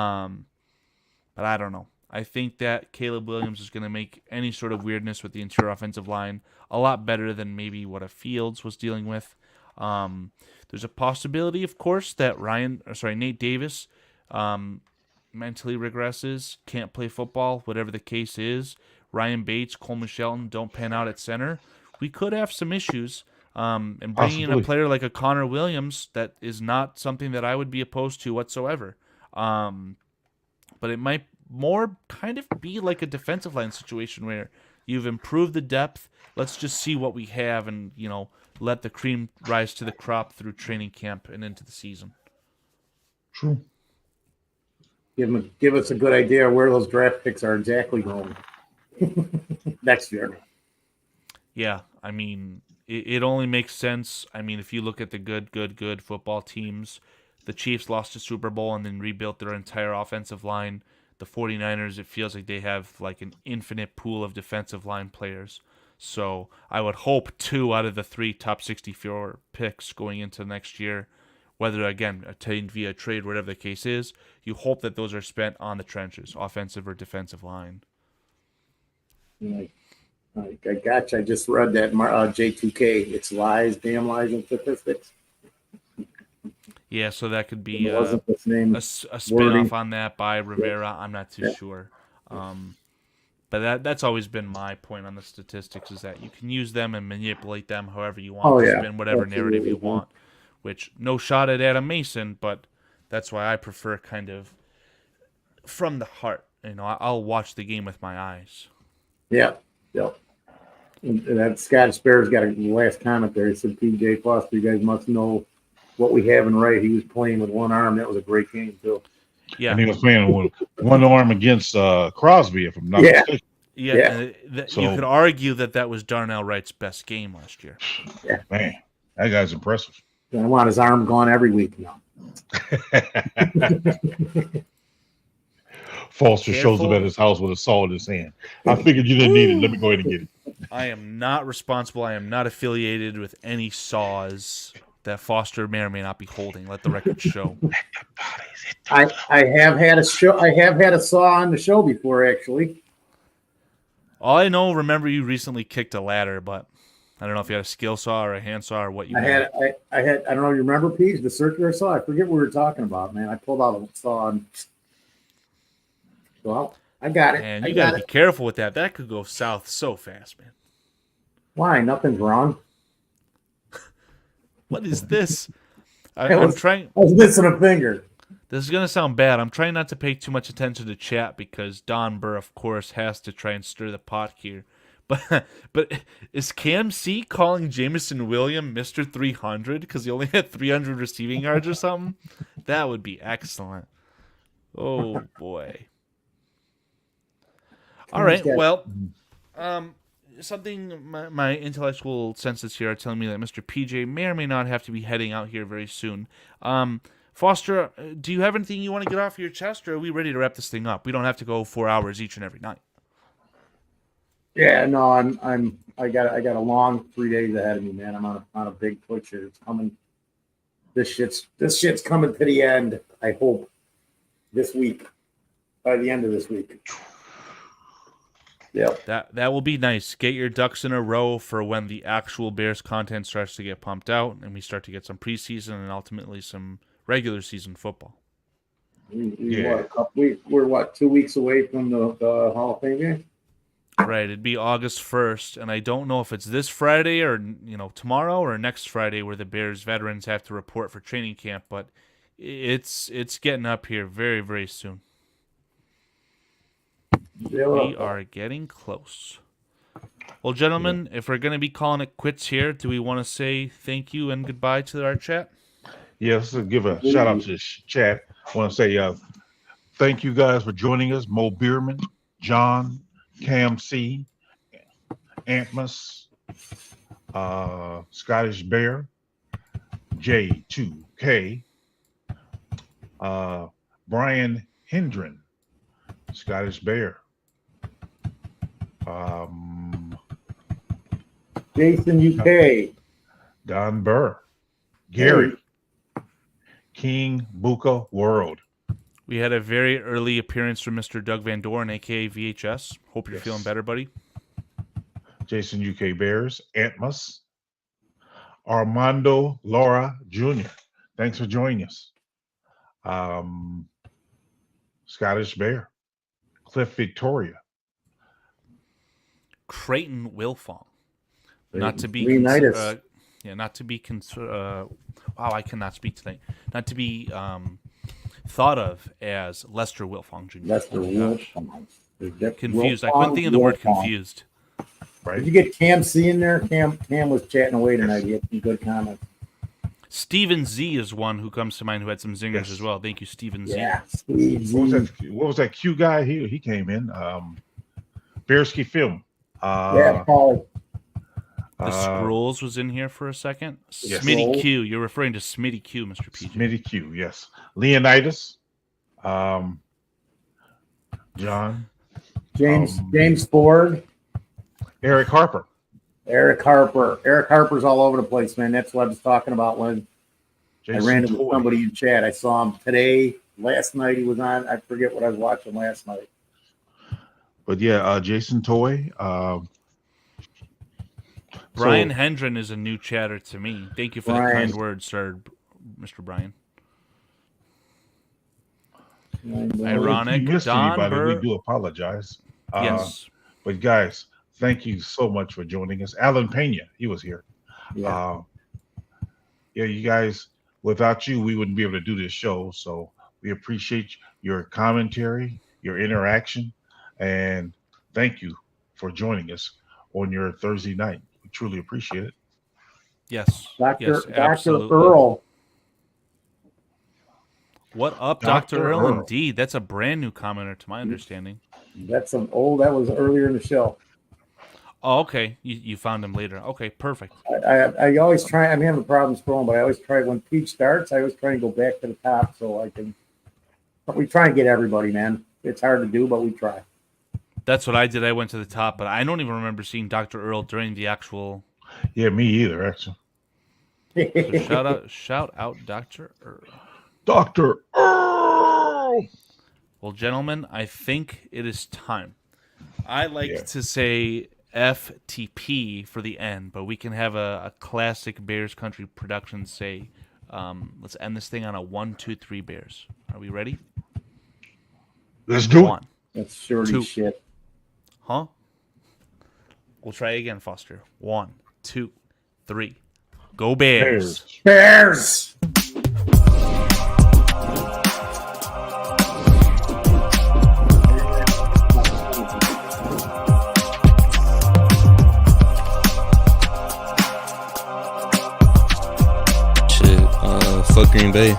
B: I don't know. I think that Caleb Williams is going to make any sort of weirdness with the interior offensive line a lot better than maybe what a Fields was dealing with. There's a possibility, of course, that Nate Davis mentally regresses, can't play football, whatever the case is. Ryan Bates, Coleman Shelton don't pan out at center. We could have some issues. And bringing in a player like a Connor Williams, that is not something that I would be opposed to whatsoever. But it might more kind of be like a defensive line situation where you've improved the depth. Let's just see what we have and, let the cream rise to the crop through training camp and into the season.
C: True.
A: Give us a good idea of where those draft picks are exactly going. next year.
B: Yeah, I mean, it only makes sense. I mean, if you look at the good football teams, the Chiefs lost a Super Bowl and then rebuilt their entire offensive line. The 49ers, it feels like they have like an infinite pool of defensive line players. So I would hope 2 out of the 3 top 64 picks going into next year, whether, again, attained via trade, whatever the case is, you hope that those are spent on the trenches, offensive or defensive line.
A: Like, I gotcha. I just read that J2K. It's lies, damn lies, and statistics.
B: Yeah, so that could be
A: It wasn't the same
B: a spin-off on that by Rivera. I'm not too sure. But that's always been my point on the statistics, is that you can use them and manipulate them however you want to spin whatever narrative you want, which no shot at Adam Mason, but that's why I prefer kind of from the heart. You know, I'll watch the game with my eyes.
A: Yeah. And that Scottish Bears got a last comment there. He said, PJ Foster, you guys must know what we have in right. He was playing with one arm. That was a great game, too.
C: Yeah. And he was playing with one arm against Crosby, if I'm not mistaken.
B: Yeah. So, you could argue that was Darnell Wright's best game last year.
A: Yeah.
C: Man, that guy's impressive.
A: I want his arm gone every week now.
C: Foster shows up at his house with a saw in his hand. I figured you didn't need it. Let me go ahead and get it.
B: I am not responsible. I am not affiliated with any saws that Foster may or may not be holding. Let the record show.
A: I have had a show. I have had a saw on the show before, actually.
B: All I know, remember you recently kicked a ladder, but I don't know if you had a skill saw or a hand saw or what you had.
A: I don't know. You remember, Pete, the circular saw? I forget what we were talking about, man. I pulled out a saw and. Well, I got it.
B: And you got to be careful with that. That could go south so fast, man.
A: Why? Nothing's wrong.
B: What is this? I'm trying.
A: I was missing a finger.
B: This is gonna sound bad. I'm trying not to pay too much attention to chat because Don Burr, of course, has to try and stir the pot here. But is Cam C calling Jameson Williams Mr. 300 because he only had 300 receiving yards or something? That would be excellent. Oh boy. All right. Well, something my intellectual senses here are telling me that Mr. PJ may or may not have to be heading out here very soon. Foster, do you have anything you want to get off your chest, or are we ready to wrap this thing up? We don't have to go 4 hours each and every night.
A: Yeah, no, I got a long 3 days ahead of me, man. I'm on a big push here. It's coming. This shit's coming to the end. I hope this week, by the end of this week. Yeah,
B: that will be nice. Get your ducks in a row for when the actual Bears content starts to get pumped out, and we start to get some preseason and ultimately some regular season football.
A: We're 2 weeks away from the Hall of Fame game.
B: Right, it'd be August 1st, and I don't know if it's this Friday or tomorrow or next Friday where the Bears veterans have to report for training camp, but it's getting up here very, very soon. We are getting close. Well, gentlemen, if we're going to be calling it quits here, do we want to say thank you and goodbye to our chat?
C: Yes, give a shout out to the chat. I want to say thank you guys for joining us. Mo Bierman, John, Cam C, Antmus, Scottish Bear, J2K, Brian Hendren, Scottish Bear,
A: Jason UK,
C: Don Burr, Gary, King Buka World.
B: We had a very early appearance from Mr. Doug Van Doren, a.k.a. VHS. Hope you're feeling better, buddy.
C: Jason UK Bears, Antmus, Armando Laura Jr. Thanks for joining us. Scottish Bear, Cliff Victoria,
B: Creighton Wilfong. Not to be wow, I cannot speak tonight. Not to be thought of as Lester Wilfong Jr.
A: Lester Wilfong.
B: Confused. I couldn't think of the word confused.
C: Right?
A: Did you get Cam C in there? Cam was chatting away tonight. He had some good comments.
B: Stephen Z is one who comes to mind who had some zingers as well. Thank you, Stephen Z.
A: Yeah.
C: What was that Q guy? He came in. Bearski Film.
A: Yeah, Paul.
B: The Scrolls was in here for a second.
C: Yes.
B: Smitty Q. You're referring to Smitty Q, Mr. PJ.
C: Smitty Q, yes. Leonidas. John.
A: James Ford.
C: Eric Harper.
A: Eric Harper's all over the place, man. That's what I was talking about when
C: Jason
A: I ran into
C: Toy.
A: somebody in chat. I saw him today. Last night he was on. I forget what I was watching last night.
C: But yeah, Jason Toy.
B: Brian Hendren is a new chatter to me. Thank you for the kind words, sir, Mr. Brian. Ironic.
C: If you missed
B: Don
C: anybody,
B: Burr.
C: we do apologize.
B: Yes.
C: But guys, thank you so much for joining us. Alan Pena, he was here.
A: Yeah.
C: You guys, without you, we wouldn't be able to do this show. So we appreciate your commentary, your interaction, and thank you for joining us on your Thursday night. We truly appreciate it.
B: Yes.
A: Dr.
B: Absolutely.
A: Earl.
B: What up,
C: Dr.
B: Dr. Earl?
C: Earl.
B: Indeed. That's a brand new commenter to my understanding.
A: That was earlier in the show.
B: Oh, okay. You found him later. Okay, perfect.
A: I always try. I'm having problems scrolling, but I always try when Peach starts. I always try and go back to the top so I can. But we try and get everybody, man. It's hard to do, but we try.
B: That's what I did. I went to the top, but I don't even remember seeing Dr. Earl during the actual.
C: Yeah, me either, actually.
B: So shout out, Dr. Earl.
C: Dr. Earl!
B: Well, gentlemen, I think it is time. I like to say FTP for the end, but we can have a classic Bears Country production say, let's end this thing on a 1, 2, 3 Bears. Are we ready?
C: Let's do
B: 1.
A: That's shorty
B: 2.
A: shit.
B: Huh? We'll try again, Foster. 1, 2, 3. Go Bears.
A: Bears.
E: Shit, fuck Green Bay.